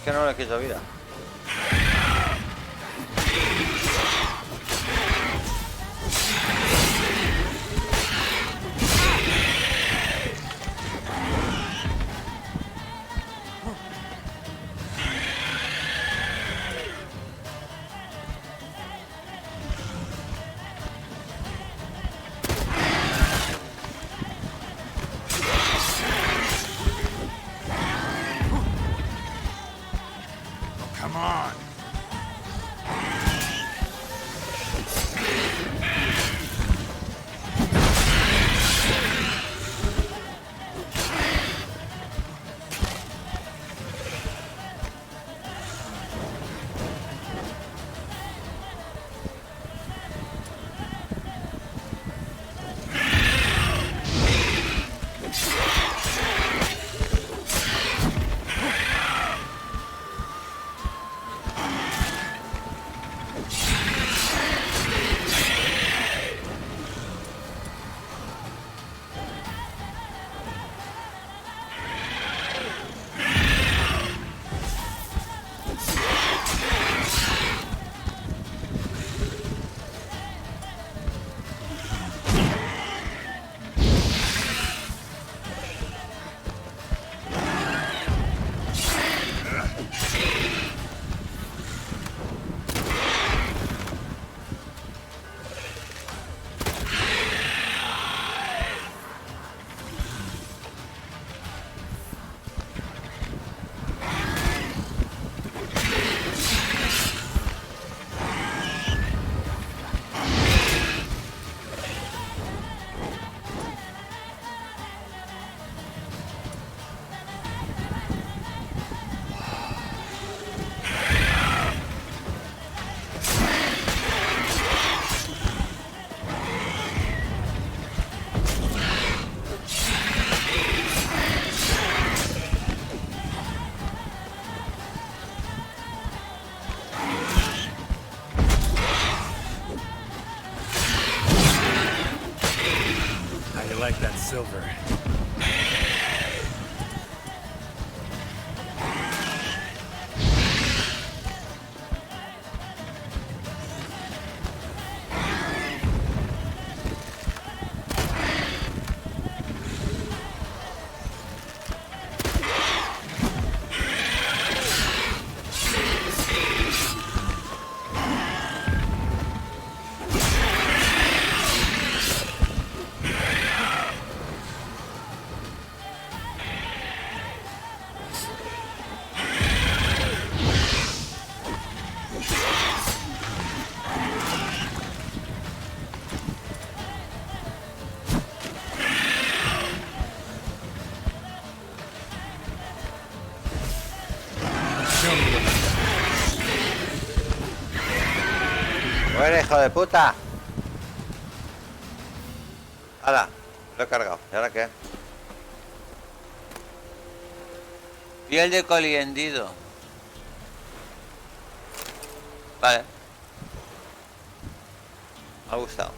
Que no le quito vida. You like that silver? ¡Muere, hijo de puta! ¡Hala! Lo he cargado. ¿Y ahora qué? Piel de coliendido. Vale. Me ha gustado.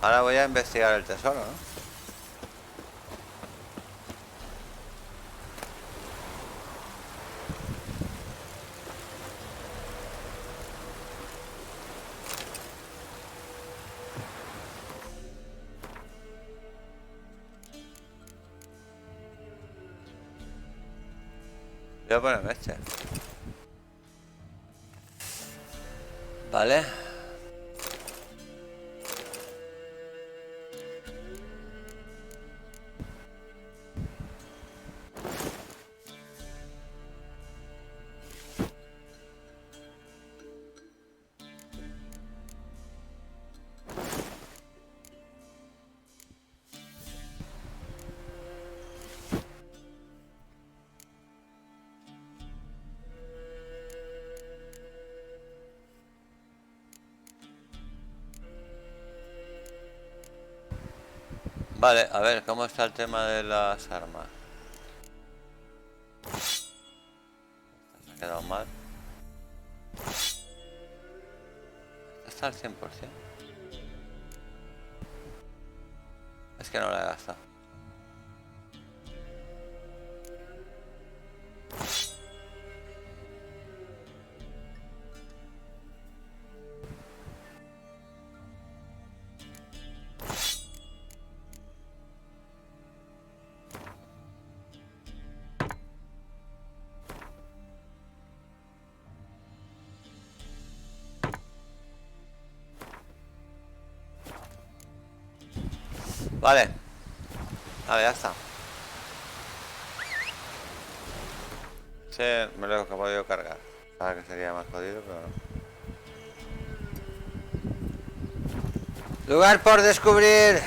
Ahora voy a investigar el tesoro, ¿no? Voy a ponerme este. Vale. Vale, a ver, ¿cómo está el tema de las armas? Me ha quedado mal. Está al 100%. Es que no la he gastado. Vale. Vale, ya está. Sí, me lo he podido cargar. Sabes que sería más jodido, pero no. Lugar por descubrir.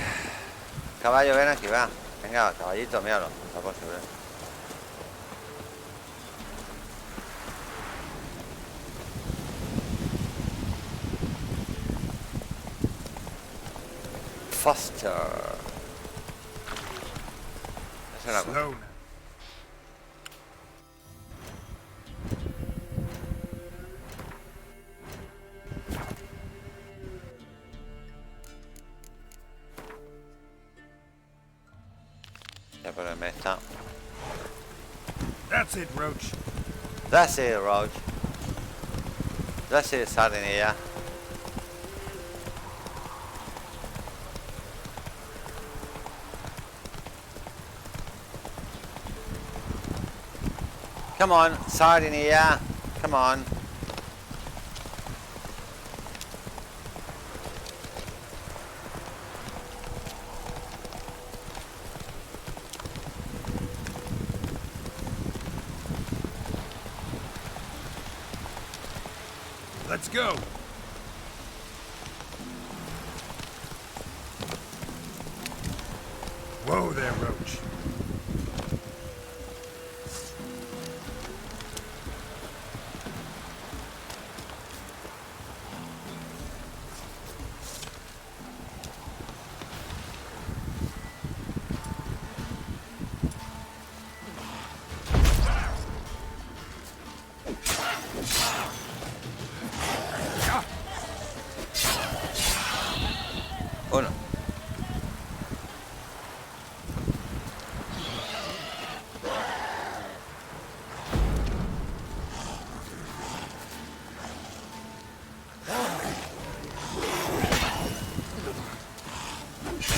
Caballo, ven aquí, va. Venga, caballito, míralo. Está posible. Faster. Esa es la cosa. Ya ponerme esta. That's it, Roach. That's it, Roach. That's it, sardinilla. Come on, sardinilla. Come on. Let's go. Whoa there, Roach.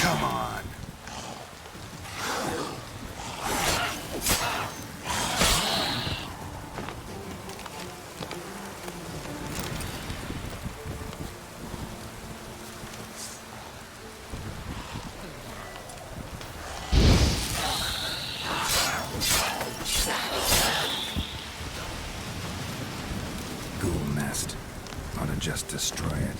Come on. Ghoul nest. Ought to just destroy it.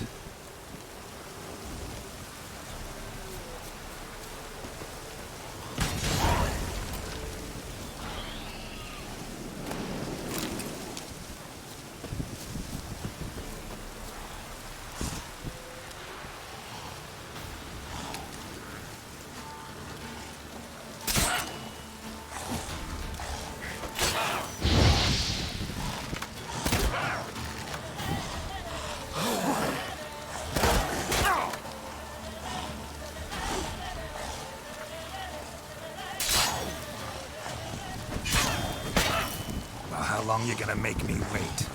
How long you gonna make me wait?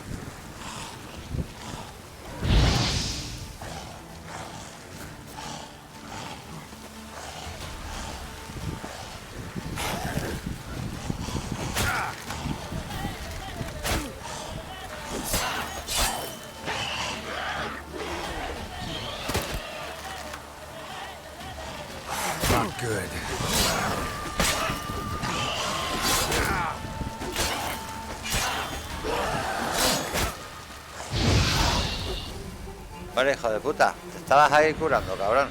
Not good. Vale, hijo de puta. Te estabas ahí curando, cabrón.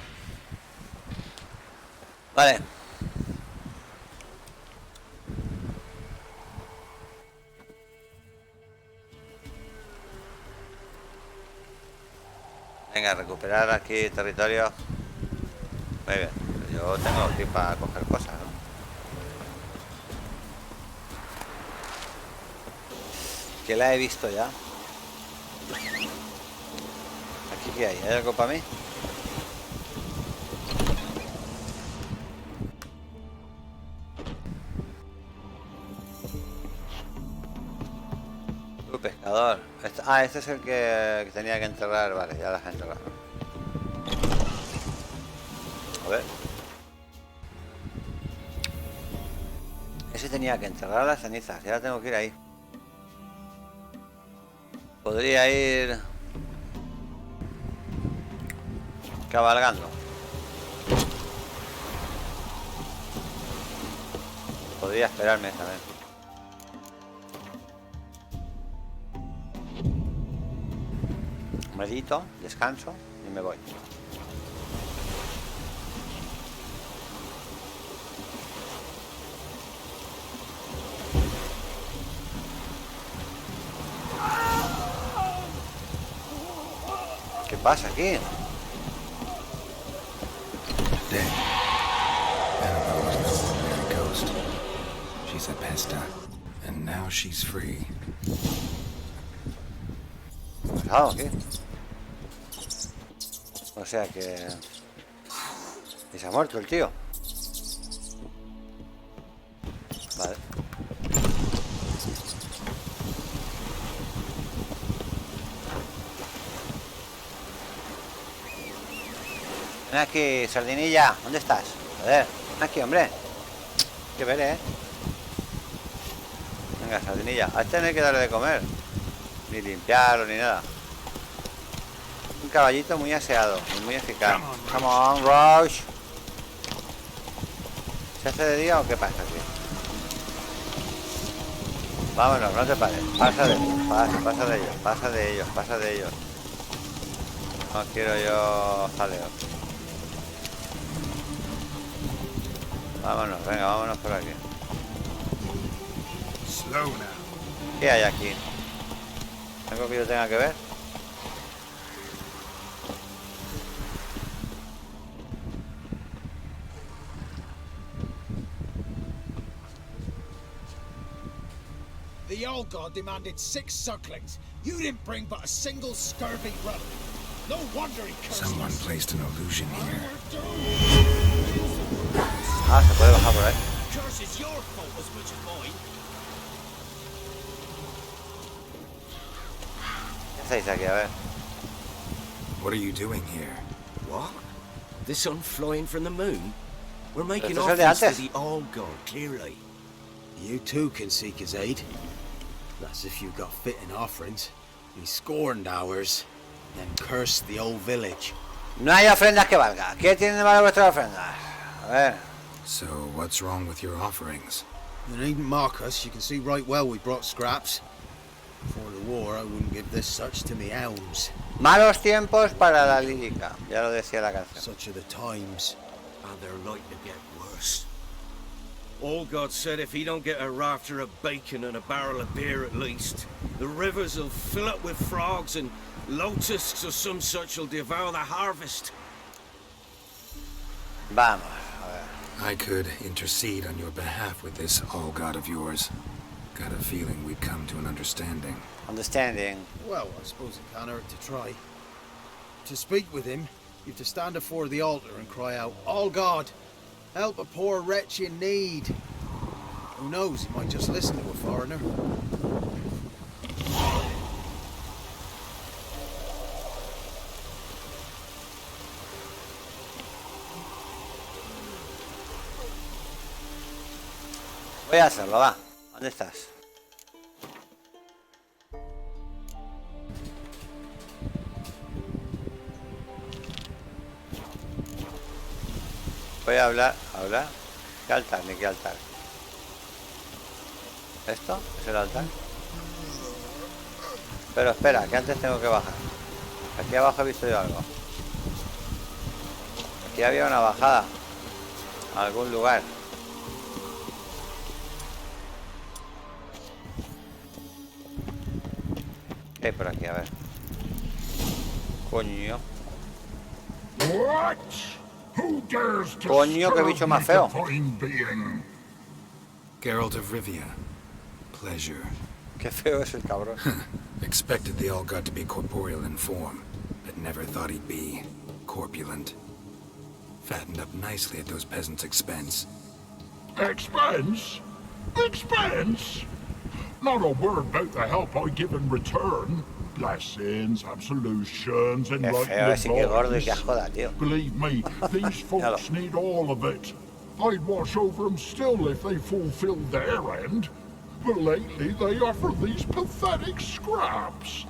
Vale. Venga, recuperar aquí territorio. Muy bien. Yo tengo aquí para coger cosas, ¿no? Que la he visto ya. ¿Qué hay? ¿Hay algo para mí? Pescador. Este es el que tenía que enterrar. Vale, ya las he enterrado. A ver. Ese tenía que enterrar las cenizas. Ya tengo que ir ahí. Podría ir cabalgando. Podría esperarme también. Medito, descanso y me voy. ¿Qué pasa aquí? She's a pesta, and now she's free. ¿Qué ha pasado aquí? O sea que... ¿Y se ha muerto el tío? Vale. Ven aquí, sardinilla. ¿Dónde estás? Joder, ven aquí, hombre. Que ver, Venga, sardinilla. A este no hay que darle de comer. Ni limpiarlo, ni nada. Un caballito muy aseado y muy eficaz. Come on, Rush. ¿Se hace de día o qué pasa aquí? Vámonos, no te pares. Pasa de ellos, pasa de ellos, pasa de ellos, pasa de ellos. No quiero yo jaleo. Vámonos, venga, vámonos por aquí. ¿Qué hay aquí? ¿Algo que yo tenga que ver? The old god demanded 6 sucklings. You didn't bring but a single scurvy relic. No wonder he cursed Someone us. placed an illusion here. Ah, se puede bajar por ahí. Curse is your fault as much as mine. ¿Qué hacéis aquí? A ver. What are you doing here? What? The sun flying from the moon? We're making Esto es el de offers to antes. the All God, clearly. You too can seek his aid. That's if you've got fitting offerings. He scorned ours, then cursed the old village. No hay ofrendas que valga. ¿Qué tienen de malo vuestras ofrendas? A ver. So, what's wrong with your offerings? You needn't mock us. You can see right well we brought scraps. Before the war, I wouldn't give this such to me elms. Malos tiempos para la lírica. Ya lo decía la canción. Such are the times. And they're like to get worse. All God said if he don't get a rafter of bacon and a barrel of beer at least, the rivers will fill up with frogs and locusts or some such will devour the harvest. Vamos. I could intercede on your behalf with this All God of yours. Got a feeling we'd come to an understanding. Understanding. Well, I suppose it can't hurt to try. To speak with him, you've to stand before the altar and cry out, All God, help a poor wretch in need. Who knows, he might just listen to a foreigner. Voy a hacerlo, va. ¿Dónde estás? Voy a hablar. ¿Qué altar? Ni qué altar. ¿Esto? ¿Es el altar? Pero espera, que antes tengo que bajar. Aquí abajo he visto yo algo. Aquí había una bajada. A algún lugar. ¿Qué hay por aquí? A ver. Coño. Coño, qué bicho más feo. Geralt of Rivia. Pleasure. Qué feo es el cabrón. Expected the All God to be corporeal in form, but never thought he'd be corpulent. Fattened up nicely at those peasants' expense. Expense? Expense? Not a word about the help I give in return. Blessings, absolutions, enlightenment advice. Believe me, these folks need all of it. I'd watch over them still if they fulfilled their end. But lately they offer these pathetic scraps.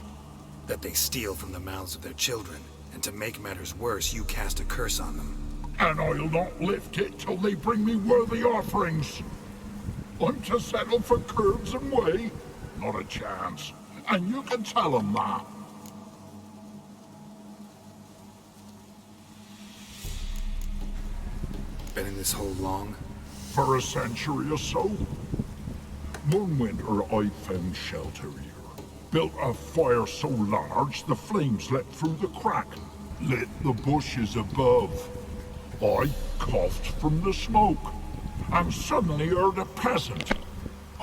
That they steal from the mouths of their children, and to make matters worse, you cast a curse on them. And I'll not lift it till they bring me worthy offerings. I'm to settle for curbs and whey? Not a chance. And you can tell them that. Been in this hole long? For a century or so. One winter I found shelter here. Built a fire so large the flames leapt through the crack, lit the bushes above. I coughed from the smoke, and suddenly heard a peasant.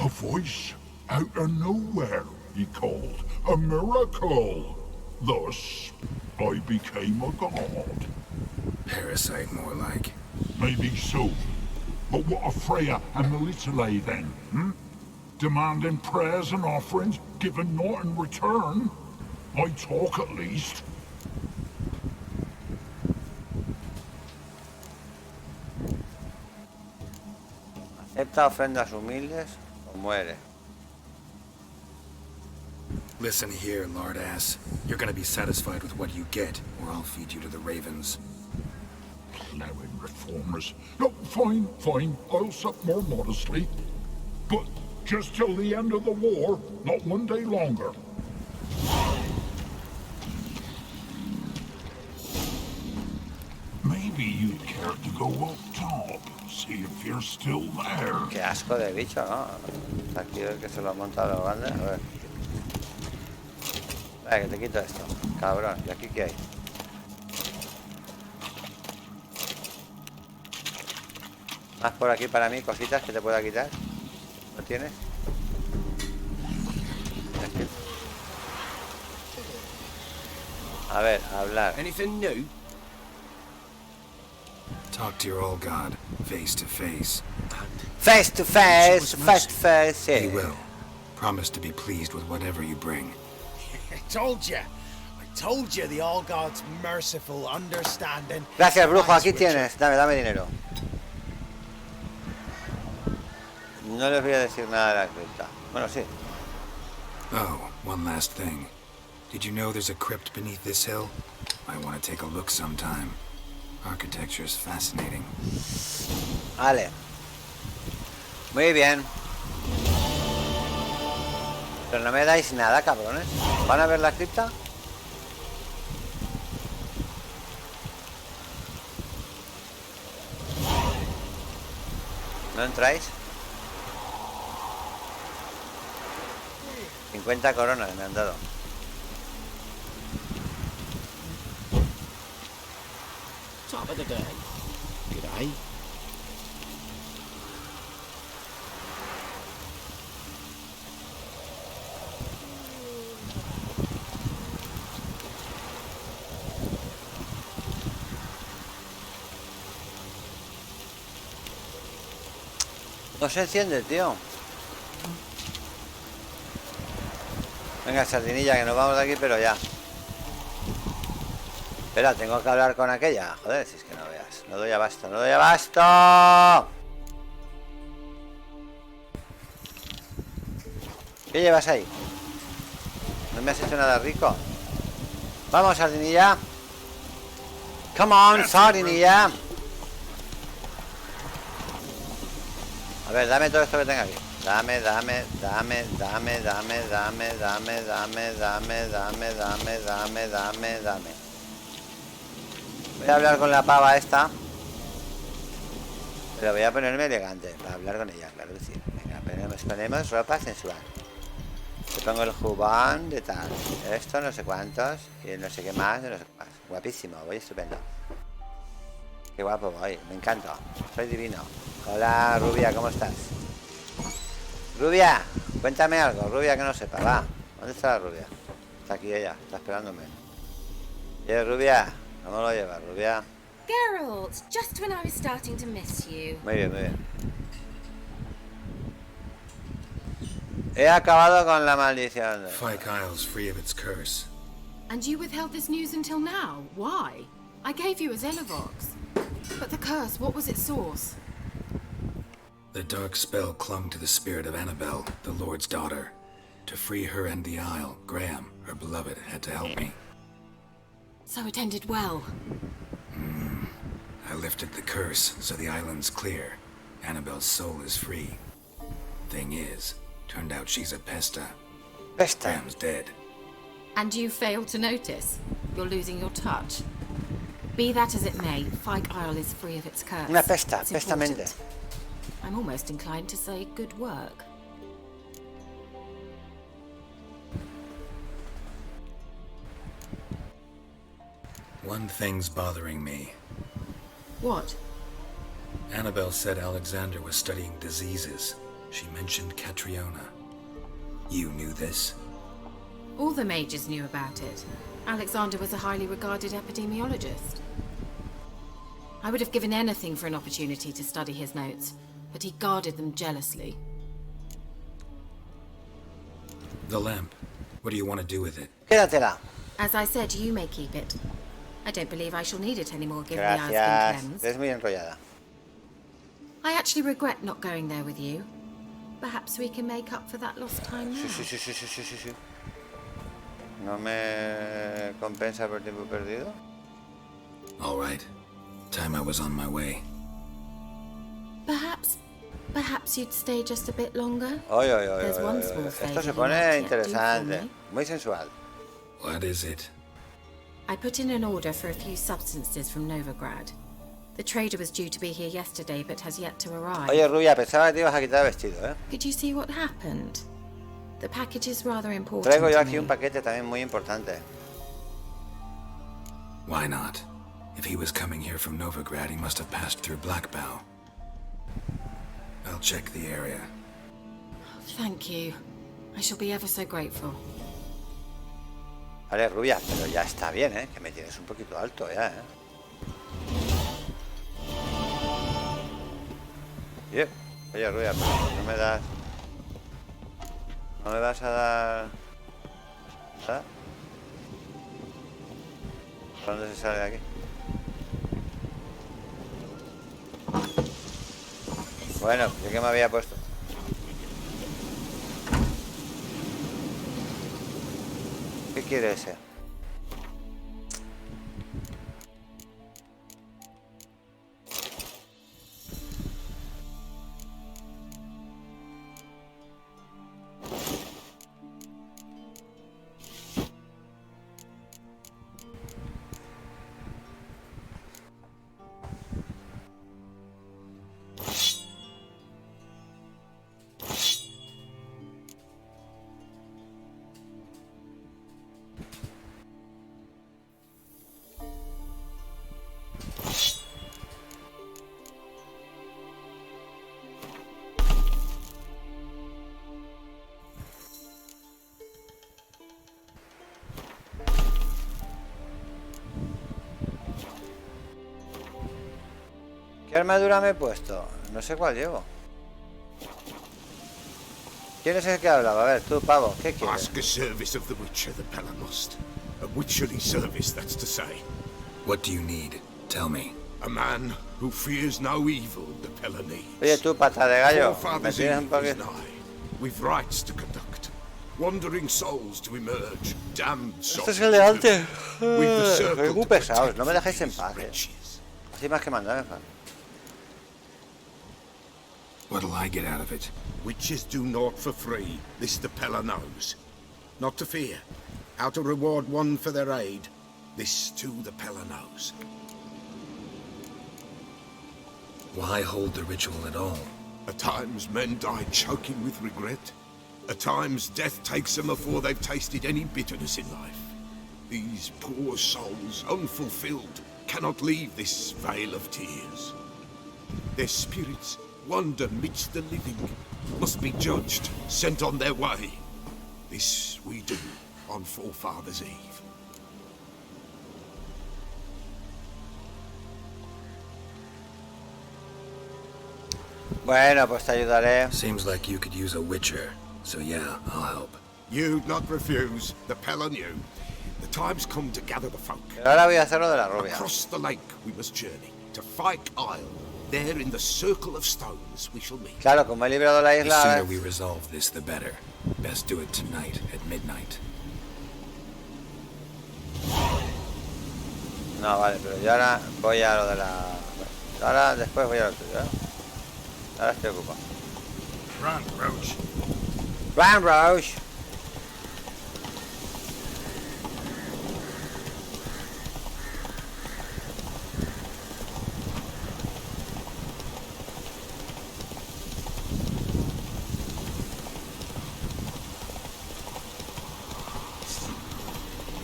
A voice out of nowhere, he called. A miracle. Thus, I became a god. Parasite, more like. Maybe so. But what of Freya and Melitele then, hmm? Demanding prayers and offerings, giving naught in return? I talk at least. Acepta ofrendas humildes o muere. Listen here, lardass. You're gonna be satisfied with what you get, or I'll feed you to the ravens. Plowing reformers. No, fine, fine. I'll sup more modestly. But just till the end of the war, not one day longer. Maybe you'd care to go up top, see if you're still there. Qué asco de bicho, ¿no? Aquí el que se lo ha montado lo grande. A ver. Vale, que te quito esto. Cabrón, ¿y aquí qué hay? ¿Más por aquí para mí cositas que te pueda quitar? ¿No tienes? A ver, hablar. Anything new? Talk to your old god, face to face. Face to face, face to face, He will. Promise to be pleased with whatever you bring. I told you. I Told you the All God's merciful, understanding. Gracias, brujo, aquí Witcher. tienes. Dame dinero. No les voy a decir nada de la cripta. Bueno, sí. Oh, one last thing. Did you know there's a crypt beneath this hill? I want to take a look sometime. Architecture is fascinating. Vale. Muy bien. Pero no me dais nada, cabrones. ¿Van a ver la cripta? ¿No entráis? 50 coronas me han dado. Top of the day. G'day. No se enciende, tío. Venga, sardinilla, que nos vamos de aquí, pero ya. Espera, tengo que hablar con aquella. Joder, si es que no veas. No doy abasto, no doy abasto. ¿Qué llevas ahí? No me has hecho nada rico. Vamos, sardinilla. Come on, sardinilla. A ver, dame todo esto que tenga aquí. Dame. Voy a hablar con la pava esta. Pero voy a ponerme elegante para hablar con ella, claro que sí. Venga, ponemos ropa sensual. Te pongo el jubón de tal. Esto no sé cuántos. Y no sé qué más, no sé qué más. Guapísimo, voy estupendo. Qué guapo voy, me encanta. Soy divino. Hola, rubia, ¿cómo estás? Rubia, cuéntame algo, rubia que no sepa, va. ¿Dónde está la rubia? Está aquí ella, está esperándome. Rubia, ¿cómo lo llevas, rubia? Geralt, just when I was starting to miss you. Muy bien, muy bien. He acabado con la maldición. Fyke Isle's free of its curse. And you withheld this news until now? Why? I gave you a Xenovox. But the curse, what was its source? The dark spell clung to the spirit of Annabelle, the Lord's daughter. To free her and the Isle, Graham, her beloved, had to help me. So it ended well. I lifted the curse, so the island's clear. Annabelle's soul is free. Thing is, turned out she's a pesta. Pesta. Graham's dead. And you failed to notice? You're losing your touch. Be that as it may, Fyke Isle is free of its curse. Una pesta, It's pestamente. important. I'm almost inclined to say good work. One thing's bothering me. What? Annabelle said Alexander was studying diseases. She mentioned Catriona. You knew this? All the mages knew about it. Alexander was a highly regarded epidemiologist. I would have given anything for an opportunity to study his notes, but he guarded them jealously. The lamp. What do you want to do with it? Quédatela. As I said, you may keep it. I don't believe I shall need it anymore, given the hour's been Gracias. cleansed. Es muy enrollada. I actually regret not going there with you. Perhaps we can make up for that lost time now. Sí. ¿No me compensa por tiempo perdido? All right. Time I was on my way. Perhaps you'd stay just a bit longer. There's one small favor Esto se you pone might yet do interesante. for me. Muy sensual. What is it? I put in an order for a few substances from Novigrad. The trader was due to be here yesterday, but has yet to arrive. Oye, rubia, pensaba que te ibas a quitar el vestido, ¿eh? Could you see what happened? The package is rather important Traigo yo to aquí me. un paquete también muy importante. Why not? If he was coming here from Novigrad, he must have passed through Blackbow. I'll check the area. Thank you. I shall be ever so grateful. Vale, rubia, pero ya está bien, ¿eh? Que me tienes un poquito alto ya, ¿eh? Bien. Oye, rubia, pero no me das... ¿No me vas a dar... ¿Nada? ¿Por dónde se sale de aquí? Bueno, ¿yo qué me había puesto? ¿Qué quiere ese? ¿Qué armadura me he puesto? No sé cuál llevo. ¿Quién es el que hablaba? A ver, tú, pavo, ¿qué quieres? Ask a service of the Witcher, the Pella must. A witcherly service, that's to say. What do you need? Tell me. A man who fears no evil, the Pella needs. Oye, tú, pata de gallo, me Forefathers' tienes un Eve is poquito... nigh. We've rites to conduct. Wandering souls to emerge. Damned souls. Este es el de antes. With the circle Soy muy to pesados, no me protect dejéis en these paz, wretches. Así más que mandar, What'll I get out of it? Witches do naught for free. This the Pella knows. Not to fear. How to reward one for their aid. This too the Pella knows. Why hold the ritual at all? At times men die choking with regret. At times death takes them before they've tasted any bitterness in life. These poor souls, unfulfilled, cannot leave this vale of tears. Their spirits wander midst the living, must be judged, sent on their way. This we do on Forefathers' Eve. Bueno, pues te ayudaré. Seems like you could use a witcher, so yeah, I'll help. You'd not refuse. The Pella knew. The time's come to gather the folk. Pero ahora voy a hacer lo de la rubia. Across the lake we must journey. To Fyke Isle. There in the circle of stones we shall meet. Claro, como he librado la The isla... sooner we resolve this, the better. Best do it tonight at midnight. No, vale, pero yo ahora voy a lo de la... Ahora, después voy a lo tuyo, ¿eh? Ahora estoy ocupado. Run, Roach. Run, Roach.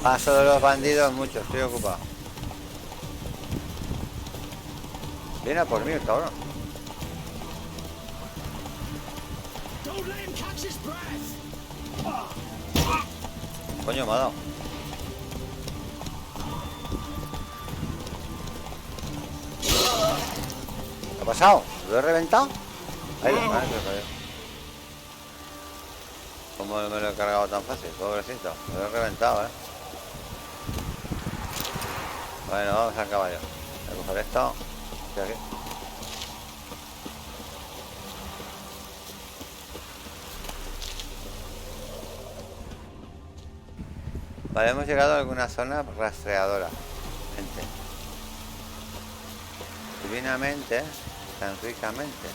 Paso de los bandidos mucho, estoy ocupado. Viene a por mí el cabrón. Coño, me ha dado. ¿Qué ha pasado? ¿Lo he reventado? Ahí lo madre que cayó. ¿Cómo me lo he cargado tan fácil? Pobrecito, lo he reventado, Bueno, vamos al caballo. Voy a coger esto. Estoy aquí. Vale, hemos llegado a alguna zona rastreadora. Divinamente, tan ricamente.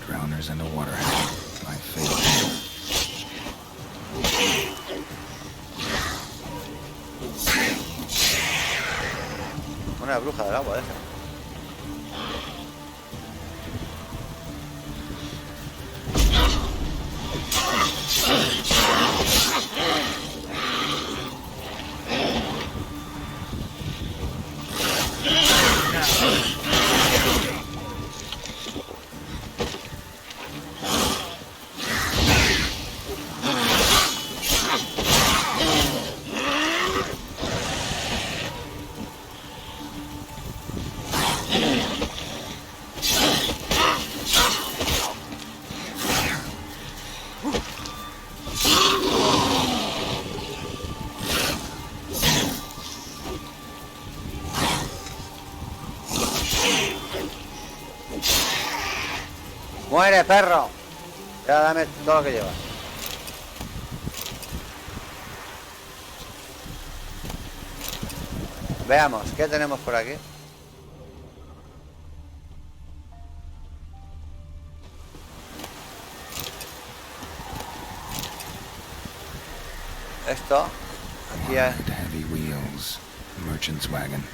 Drowners and a water hound. My favorite. Una bruja del agua, esa. ¡Muere, perro! Ya dame todo lo que llevas. Veamos, ¿qué tenemos por aquí? Esto, aquí hay... Heavy wheels, merchant's wagon.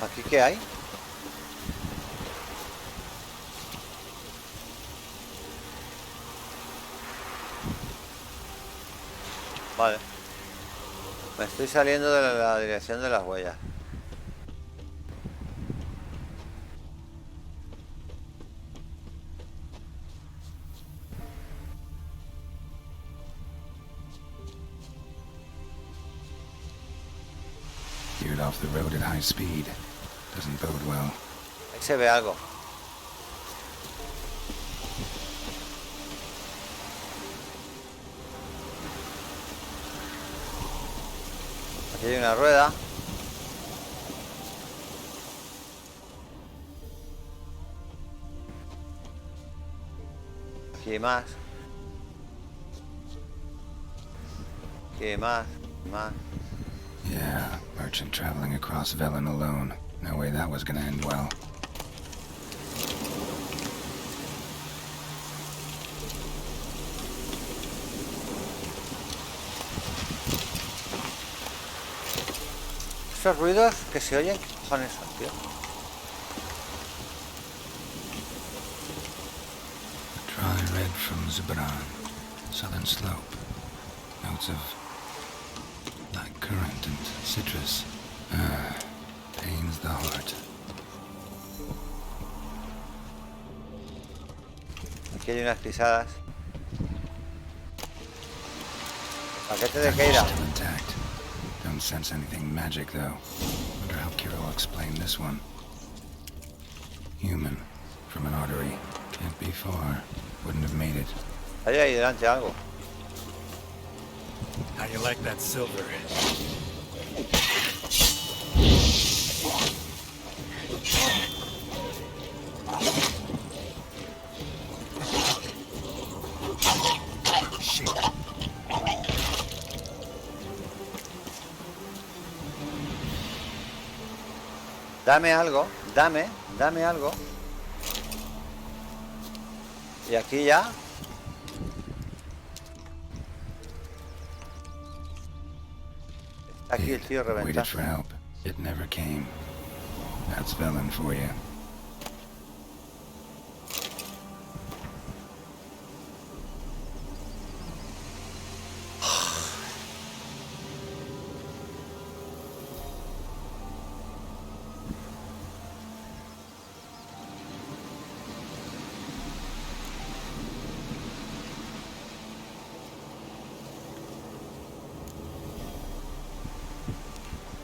¿Aquí qué hay? Vale. Me estoy saliendo de la dirección de las huellas. Veered off the road at high speed. Doesn't bode well. Ahí se ve algo. Aquí hay una rueda. Aquí hay más. Aquí hay más. Más. Yeah, merchant traveling across Velen alone. No way that was gonna end well. Esos ruidos que se oyen, ¿qué cojones son, tío? Dry red from Zubran. Southern slope. Notes of black currant and citrus. Pains the heart. Aquí hay unas pisadas. Paquete de Keira. Still intact. Don't sense anything magic though. Wonder how Keira will explain this one. Human from an artery. Can't be far. Wouldn't have made it. Hay ahí delante algo. How you like that silver? Dame algo, dame algo. Y aquí ya. Aquí el tío Waited reventado. for help. It never came. That's Velen for you.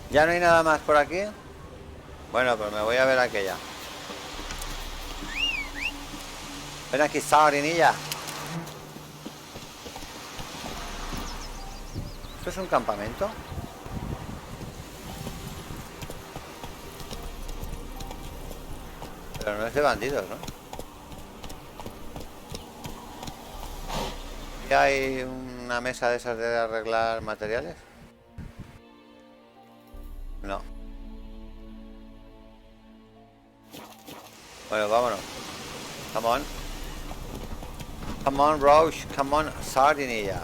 ¿Ya no hay nada más por aquí? Bueno, pues me voy a ver aquella. Ven aquí, Saurinilla. ¿Esto es un campamento? Pero no es de bandidos, ¿no? ¿Y hay una mesa de esas de arreglar materiales? No. Bueno, vámonos. Come on. Come on, Roche. Come on, Sardinilla.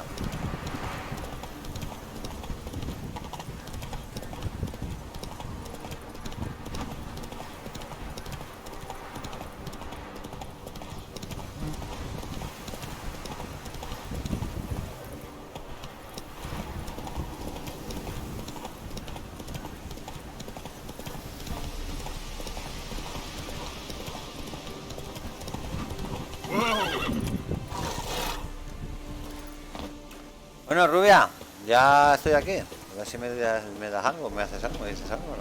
Bueno, rubia, ya estoy aquí. A ver si me das algo, me haces algo, me dices algo.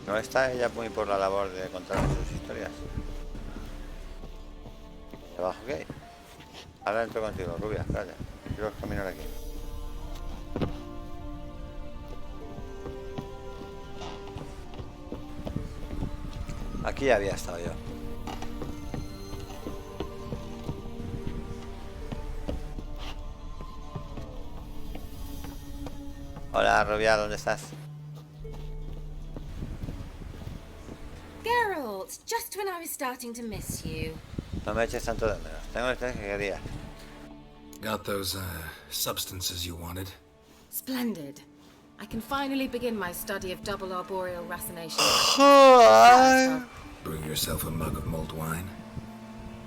No sé. No está ella muy por la labor de contarnos sus historias. ¿Abajo qué hay? Ahora entro contigo, rubia, espérate. Quiero caminar aquí. Aquí ya había estado yo. Hola, rubia, ¿dónde estás? Geralt, just when I was starting to miss you. No me eches tanto de menos. Tengo el que quería. Got those, substances you wanted? Splendid. I can finally begin my study of double arboreal racination. Brew yourself a mug of mulled wine.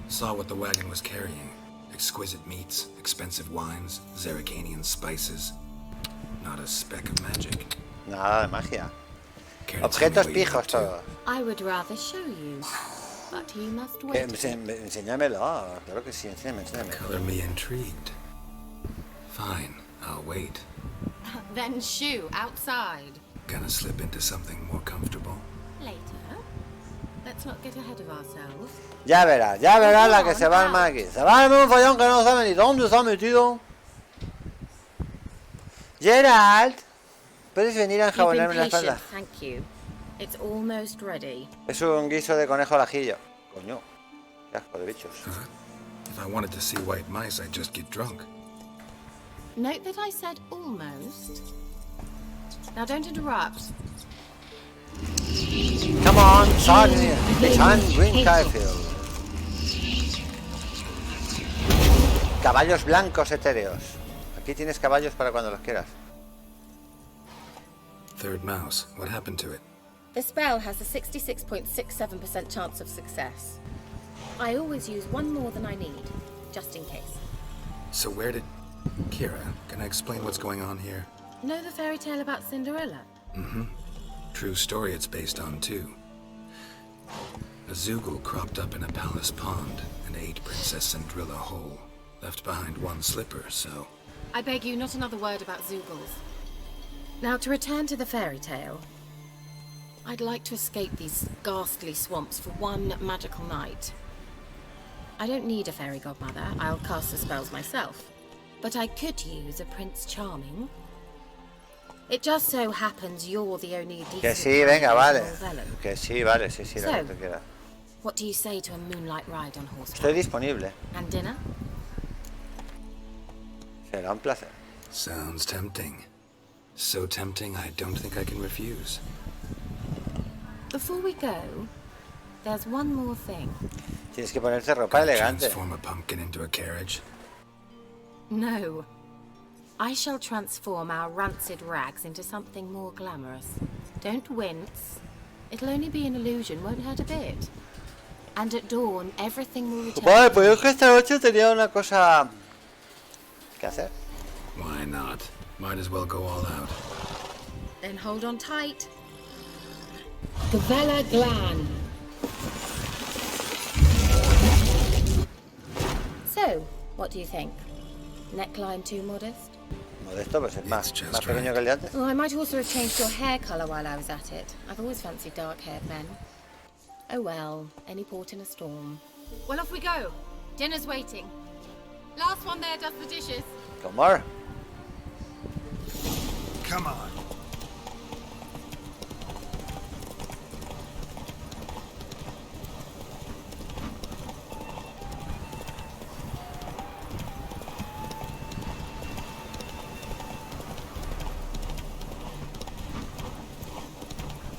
Saw what the wagon was carrying. Exquisite meats, expensive wines, Zerrikanian spices. Not a speck of magic. Nada de magia. Objetos pijos todos. I would rather show you, but you must wait. Enséñamelo. Claro que sí, enséñame. Color me intrigued. Fine, I'll wait. Then shoo, outside. Gonna slip into something more comfortable. Later. Let's not get ahead of ourselves. Ya verás la que se va al mar aquí. Se va a armar un follón que no sabe ni dónde se ha metido. Geralt, ¿puedes venir a enjabonarme la espalda? Thank you. It's almost ready. Es un guiso de conejo al ajillo. Coño, qué asco de bichos. If I wanted to see white mice, I'd just get drunk. Note that I said almost. Now don't interrupt. Come on, Sarnia. San Green Carfield. Caballos blancos etéreos. Aquí tienes caballos para cuando los quieras. Third mouse. What happened to it? The spell has a 66.67% chance of success. I always use one more than I need, just in case. So where did... Keira, can I explain what's going on here? Know the fairy tale about Cinderella? Mm-hmm. True story it's based on, too. A Zoogle cropped up in a palace pond and ate Princess Cinderella whole. Left behind one slipper, so... I beg you, not another word about Zoogles. Now to return to the fairy tale. I'd like to escape these ghastly swamps for one magical night. I don't need a fairy godmother. I'll cast the spells myself. But I could use a Prince Charming. It just so happens you're the only decent... Que sí, venga, vale. Que sí, vale, sí, lo que tú quieras. What do you say to a moonlight ride on horseback? Estoy disponible. And dinner? Será un placer. Sounds tempting. So tempting, I don't think I can refuse. Before we go, there's one more thing. Tienes que ponerte ropa elegante. Transform a pumpkin into a carriage? No. I shall transform our rancid rags into something more glamorous. Don't wince. It'll only be an illusion, won't hurt a bit. And at dawn, everything will return. Vale, pues es que esta noche tenía una cosa que hacer. Why not? Might as well go all out. Then hold on tight. Gavella Glan. So, what do you think? Neckline too modest? Modesto, pues es más pequeño que el de antes. Well, I might also have changed your hair colour while I was at it. I've always fancied dark-haired men. Oh well, any port in a storm. Well, off we go. Dinner's waiting. Last one there does the dishes. Come on. Come on.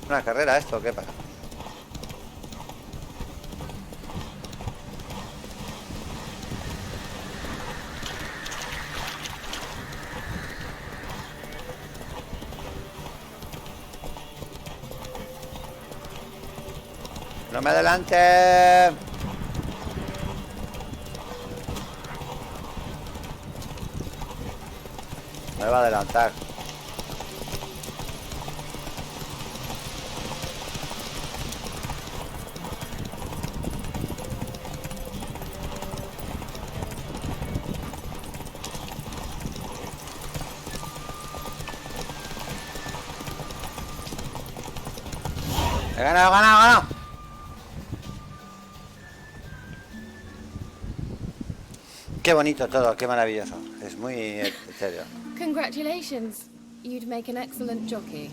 ¿Una carrera esto o qué pasa? ¡No me adelante! Me va a adelantar. ganado, ganado! Qué bonito todo, qué maravilloso. Es muy etéreo. Congratulations. You'd make an excellent jockey.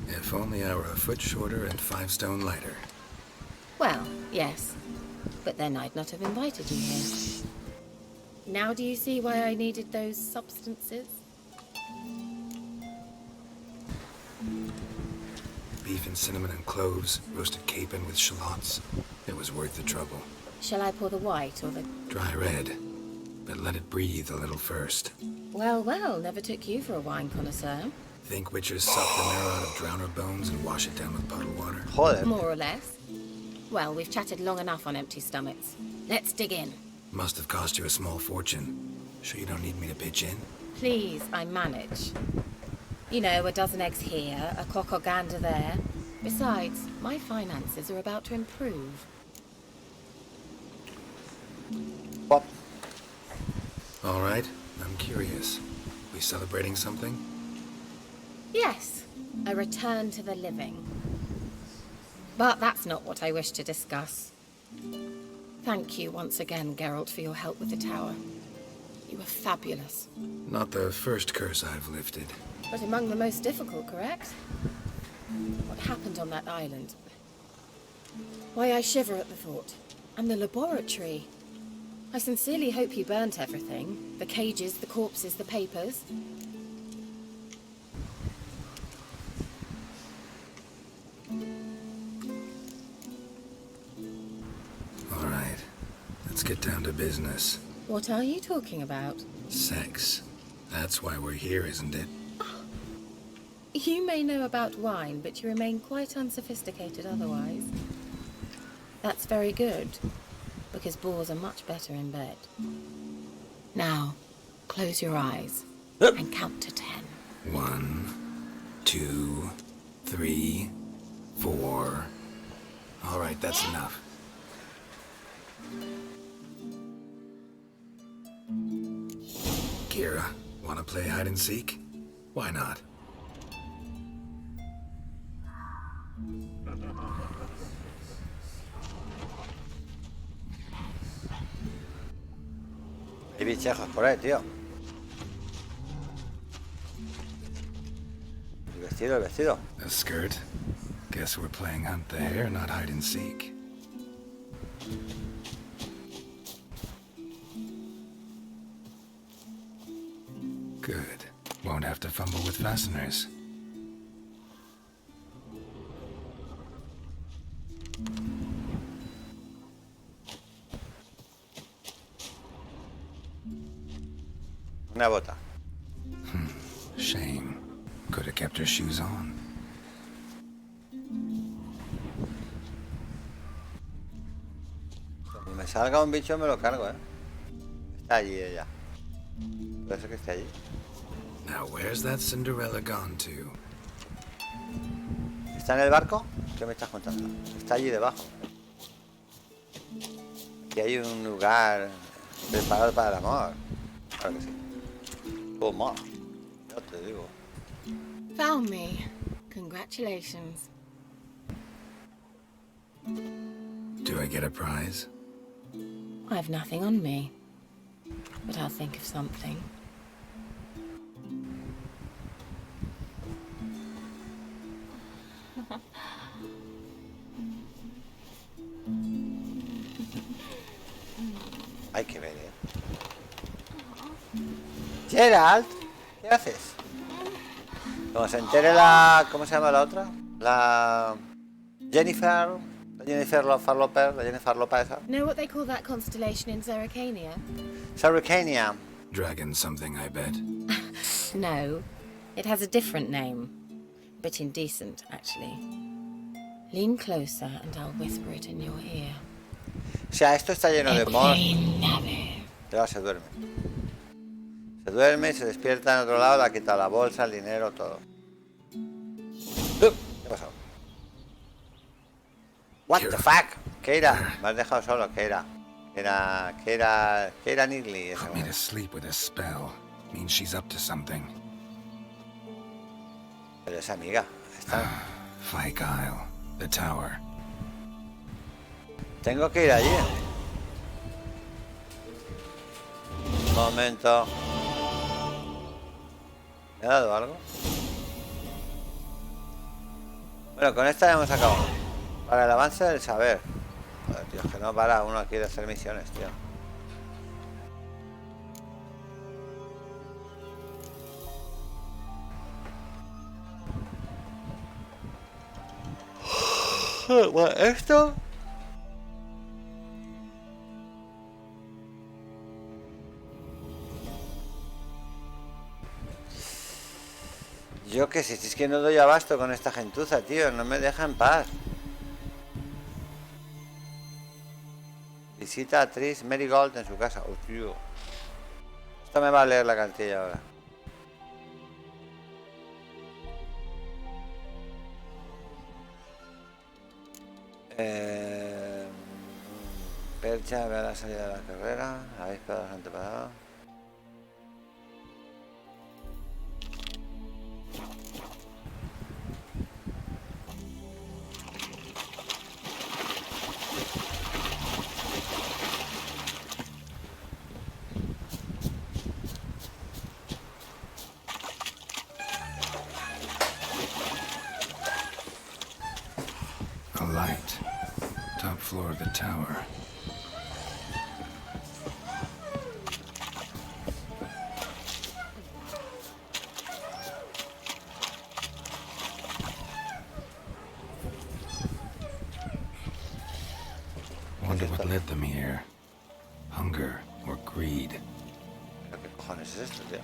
If only I were a foot shorter and 5 stone lighter. Well, yes. But then I'd not have invited you here. Now do you see why I needed those substances? Beef and cinnamon and cloves, roasted capon with shallots. It was worth the trouble. Shall I pour the white or the... Dry red, but let it breathe a little first. Well, well, never took you for a wine connoisseur. Think witchers suck the marrow out of drowner bones and wash it down with puddle water? Joder. More or less. Well, we've chatted long enough on empty stomachs. Let's dig in. Must have cost you a small fortune. Sure you don't need me to pitch in? Please, I manage. You know, a dozen eggs here, a cock or gander there. Besides, my finances are about to improve. Pop. All right, I'm curious. We celebrating something? Yes, a return to the living. But that's not what I wish to discuss. Thank you once again, Geralt, for your help with the tower. You were fabulous. Not the first curse I've lifted. But among the most difficult, correct? What happened on that island? Why, I shiver at the thought. And the laboratory. I sincerely hope you burnt everything. The cages, the corpses, the papers. All right, let's get down to business. What are you talking about? Sex. That's why we're here, isn't it? You may know about wine, but you remain quite unsophisticated otherwise. That's very good, because boars are much better in bed. Now, close your eyes and count to 10. 1, 2, 3, 4. All right, that's enough. Keira, wanna play hide and seek? Why not? Hay bichejos por ahí, tío. El vestido, el vestido. A skirt? Guess we're playing hunt the hare, not hide and seek. Good. Won't have to fumble with fasteners. Una bota. Shame. Could have kept her shoes on. Cuando me salga un bicho me lo cargo, Está allí ella. Puede ser que esté allí. Now where's that Cinderella gone to? ¿Está en el barco? ¿Qué me estás contando? Está allí debajo. Aquí hay un lugar preparado para el amor. Claro que sí. ¿Cómo? Ya te digo. Found me. Congratulations. Do I get a prize? I've nothing on me, but I'll think of something. Hay que ver, Geralt, ¿qué haces? Como se entere la... ¿Cómo se llama la otra? La... Jennifer Lopez, la Jennifer Lopez esa. Know what they call that constellation in Zerrikania? Sarricania. Dragon something, I bet. No, it has a different name. A bit indecent, actually. Lean closer and I'll whisper it in your ear. O sea, esto está lleno de monstruos. Y ahora se duerme. Se duerme, se despierta en otro lado, le ha quitado la bolsa, el dinero, todo. ¿Qué ha pasado? What the fuck? Keira, me has dejado solo, Keira. Keira Nigley. Put me to sleep with a spell. Means she's up to something. Pero es amiga. Está... Fike Isle. The tower. Tengo que ir allí. Un momento. ¿Me ha dado algo? Bueno, con esta ya hemos acabado. Para el avance del saber. Joder, tío, es que no para uno aquí de hacer misiones, tío. Bueno, esto... Yo que sé, si es que no doy abasto con esta gentuza, tío. No me deja en paz. Visita a Tris Marigold en su casa. Oh, tío. Esto me va a leer la cartilla ahora. Percha, ve a la salida de la carrera. Habéis pegado a los antepasados. A light. Top floor of the tower. Wonder what led them here. Hunger or greed. ¿Qué cojones es esto, tío?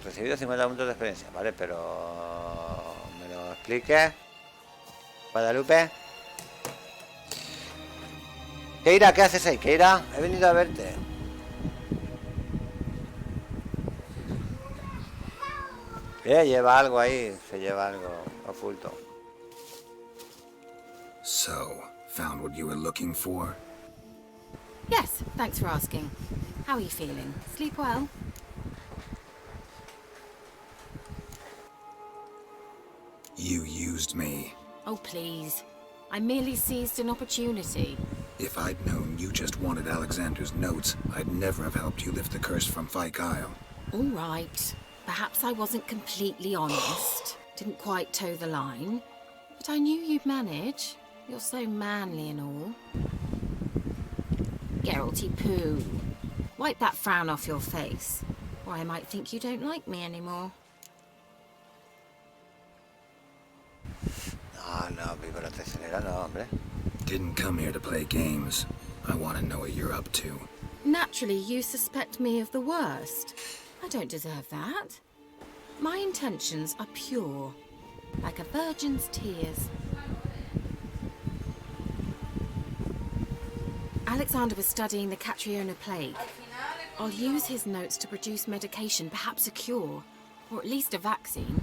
Recibido 50 puntos de experiencia, vale, pero... ¿Me lo expliques? Guadalupe. Keira, ¿qué haces ahí? Keira, he venido a verte. Lleva algo ahí, se lleva algo oculto. So, found what you were looking for? Yes, thanks for asking. How are you feeling? Sleep well? You used me. Oh, please. I merely seized an opportunity. If I'd known you just wanted Alexander's notes, I'd never have helped you lift the curse from Fyke Isle. All right. Perhaps I wasn't completely honest. Didn't quite toe the line. But I knew you'd manage. You're so manly and all. Geralty poo. Wipe that frown off your face, or I might think you don't like me anymore. No, víbora traicionera no, hombre. Didn't come here to play games. I want to know what you're up to. Naturally, you suspect me of the worst. I don't deserve that. My intentions are pure, like a virgin's tears. Alexander was studying the Catriona plague. I'll use his notes to produce medication, perhaps a cure, or at least a vaccine.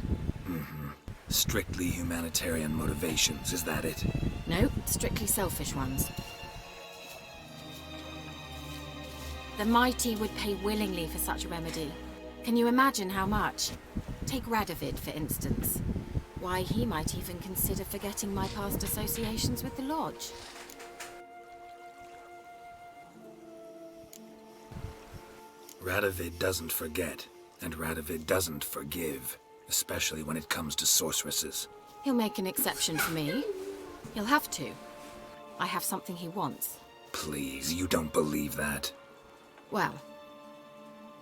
Mm-hmm. Strictly humanitarian motivations, is that it? No, strictly selfish ones. The mighty would pay willingly for such a remedy. Can you imagine how much? Take Radovid, for instance. Why, he might even consider forgetting my past associations with the Lodge. Radovid doesn't forget, and Radovid doesn't forgive, especially when it comes to sorceresses. He'll make an exception for me. He'll have to. I have something he wants. Please, you don't believe that. Well,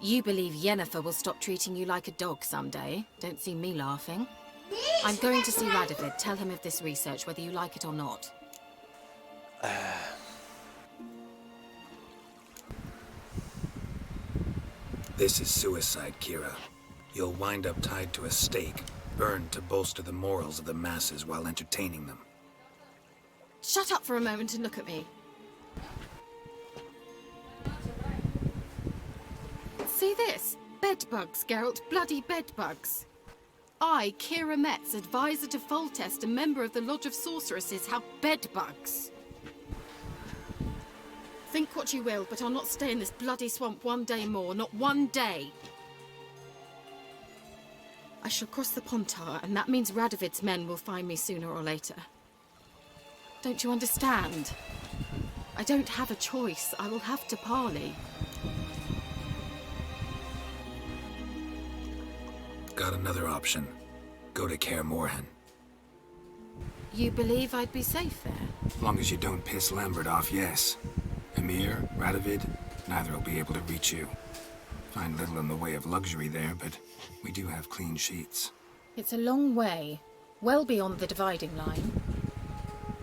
you believe Yennefer will stop treating you like a dog someday. Don't see me laughing. I'm going to see Radovid. Tell him of this research, whether you like it or not. This is suicide, Keira. You'll wind up tied to a stake, burned to bolster the morals of the masses while entertaining them. Shut up for a moment and look at me. See this? Bedbugs, Geralt. Bloody bedbugs. I, Keira Metz, advisor to Foltest, a member of the Lodge of Sorceresses, have bedbugs. Think what you will, but I'll not stay in this bloody swamp one day more. Not one day. I shall cross the Pontar, and that means Radovid's men will find me sooner or later. Don't you understand? I don't have a choice. I will have to parley. Got another option. Go to Kaer Morhen. You believe I'd be safe there? As long as you don't piss Lambert off, yes. Emir, Radovid, neither will be able to reach you. Find little in the way of luxury there, but we do have clean sheets. It's a long way, well beyond the dividing line.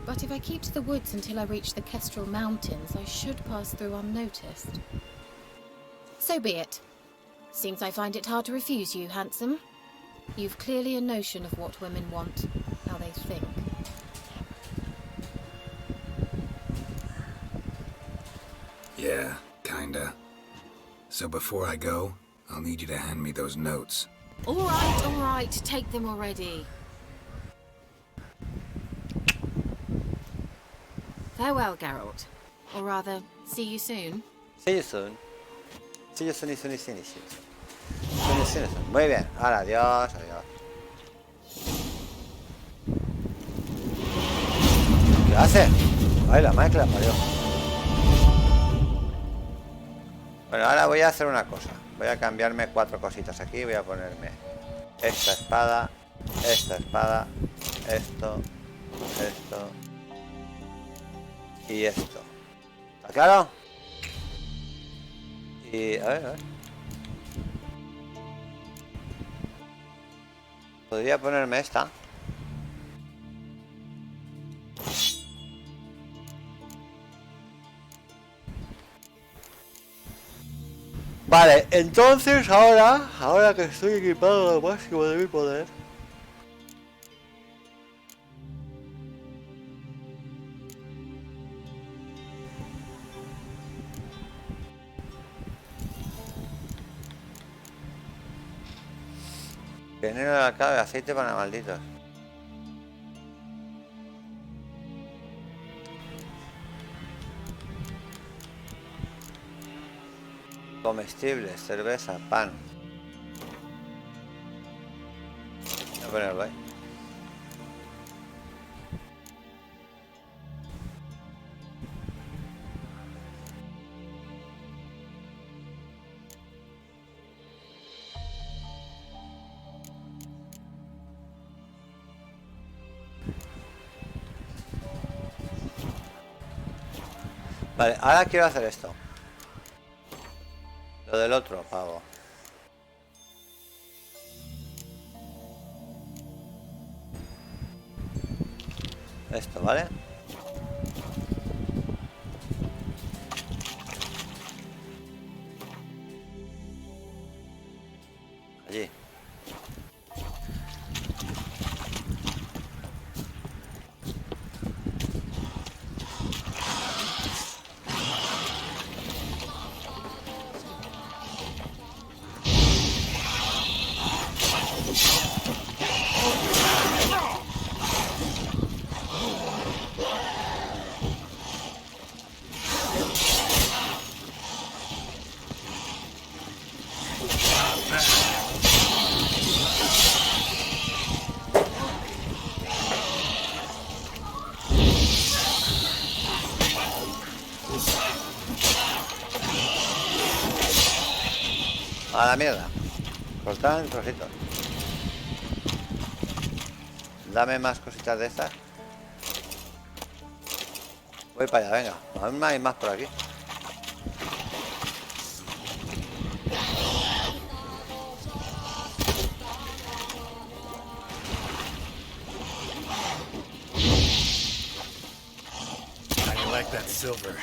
But if I keep to the woods until I reach the Kestrel Mountains, I should pass through unnoticed. So be it. Seems I find it hard to refuse you, handsome. You've clearly a notion of what women want, how they think. Yeah, kinda. So before I go, I'll need you to hand me those notes. All right, take them already. Farewell, Geralt. Or rather, see you soon. See you soon. See you soon, soon. Muy bien, ahora adiós, adiós. ¿Qué hace? Ay, la madre que la parió. Bueno, ahora voy a hacer una cosa. Voy a cambiarme 4 cositas aquí. Voy a ponerme esta espada, esto, y esto. ¿Está claro? Y a ver. Podría ponerme esta. Vale, entonces ahora que estoy equipado al máximo de mi poder, veneno de la clave, aceite para malditos. Comestibles, cerveza, pan. Voy a ponerlo ahí. Vale, ahora quiero hacer esto. Lo del otro pavo. Esto, ¿vale? Allí. A la mierda. Cortar en trocitos. Dame más cositas de estas. Voy para allá, venga. Aún hay más por aquí. I like that silver.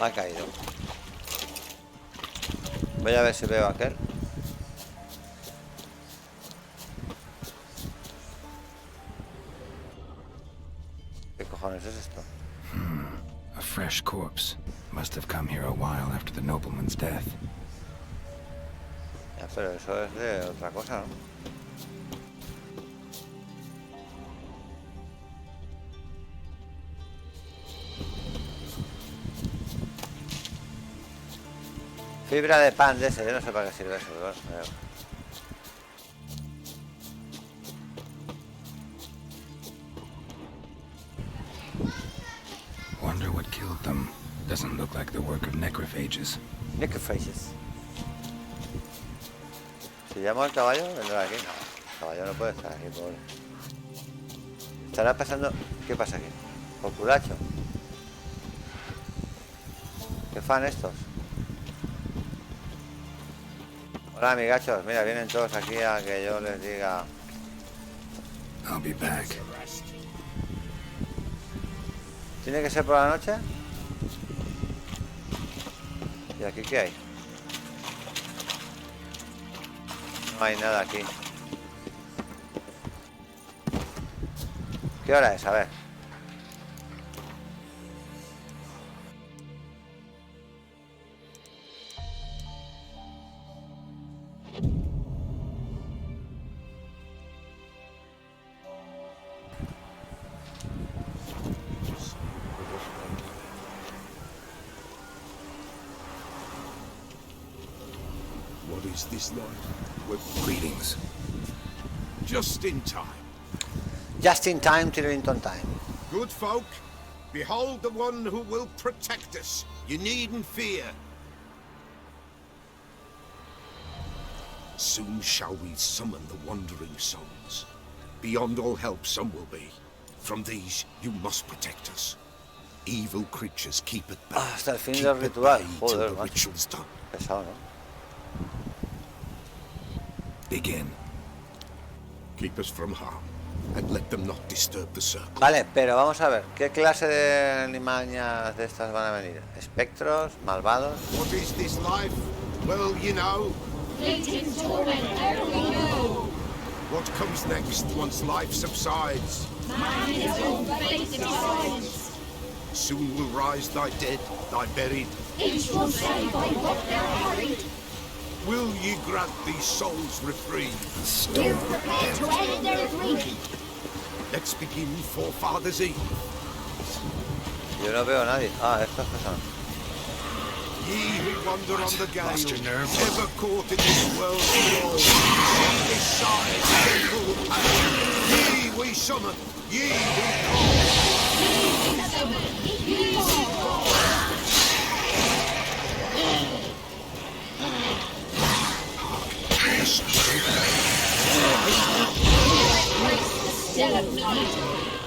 Ha caído. Voy a ver si veo a aquel. demonios es esto? A fresh corpse. Must have come here a while after the nobleman's death. Ya, pero eso es de otra cosa, ¿no? Fibra de pan de ese, yo no sé para qué sirve eso. Wonder what killed them. Doesn't look like the work of necrophages. Necrophages. Si llamo al caballo, vendrá aquí. No, el caballo no puede estar aquí, pobre. Estará pasando... ¿Qué pasa aquí? Populacho. ¿Qué fan estos? Hola, amigachos. Mira, vienen todos aquí a que yo les diga... I'll be back. ¿Tiene que ser por la noche? ¿Y aquí qué hay? No hay nada aquí. ¿Qué hora es? A ver. What is this like? Greetings. Just in time. Just in time, Tirrington time. Good folk, behold the one who will protect us. You needn't fear. Soon shall we summon the wandering souls. Beyond all help some will be. From these you must protect us. Evil creatures keep it back. Hasta el fin Keep del at ritual. bay till Joder, the macho. ritual's done. Pesado, ¿no? Begin. Keep us from harm, and let them not disturb the circle. Vale, pero vamos a ver. ¿Qué clase de animañas de estas van a venir? ¿Espectros? ¿Malvados? What is this life? Well, you know. Fleeting torment, only you. What comes next once life subsides? Man his own fate decides. Soon will rise thy dead, thy buried. Each will say by what they're hurried. Will ye grant these souls reprieve? We're prepared to end their grief. Let's begin Forefathers' Eve. Yo no veo a nadie. Ah, estas son. Ye who wander on the gale, Lost your nerve? ever caught in this world's thrall, see this side, gentle pain. Ye we summon, ye we call.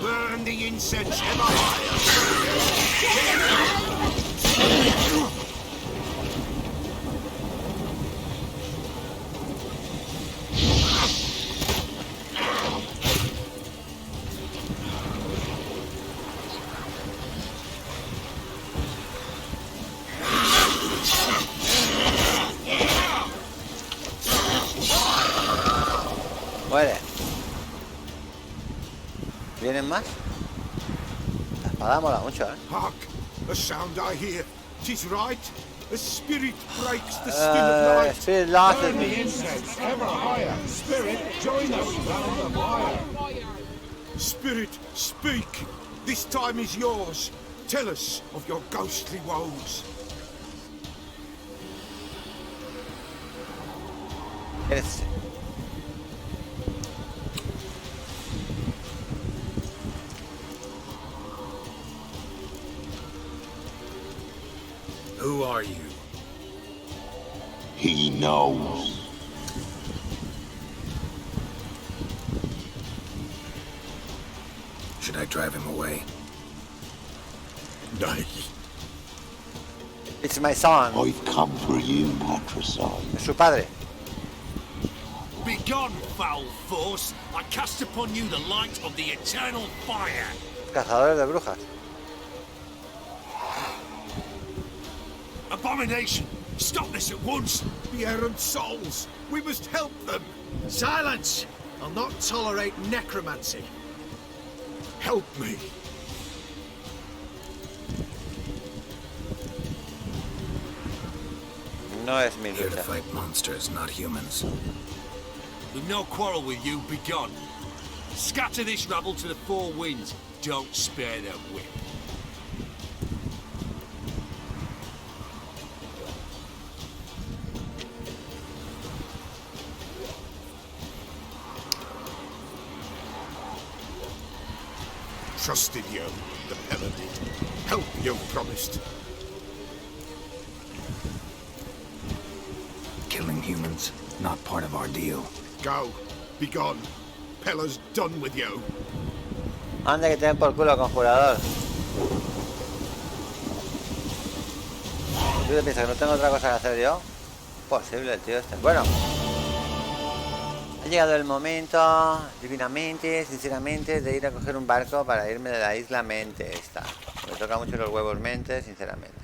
Burn the incense ever higher. Muere. ¿Vienen más? La espada mola mucho, ¿eh? Hark! A sound I hear. 'Tis right. A spirit breaks the still of night. Spirit lost Burn the me. incense ever higher. Spirit, join us round the fire. Spirit, speak. This time is yours. Tell us of your ghostly woes. Este. Who are you? He knows. Should I drive him away? Nay. It's my son. I've come for you, patricide. Es su padre. Begone, foul force! I cast upon you the light of the eternal fire! Cazadores de brujas. Abomination! Stop this at once! The errant souls. We must help them. Silence! I'll not tolerate necromancy. Help me. No es mi Here to lucha. fight monsters, not humans. We've no quarrel with you, be gone. Scatter this rabble to the four winds. Don't spare their whip. Trusted you, the Pella did. Help you promised. Killing humans, not part of our deal. Go. Be gone. Pella's done with you. Anda que te den por culo, conjurador. ¿Tú te piensas que no tengo otra cosa que hacer yo? Posible, el tío este. Bueno. Ha llegado el momento, divinamente, sinceramente, de ir a coger un barco para irme de la isla Mente esta. Me toca mucho los huevos Mente, sinceramente.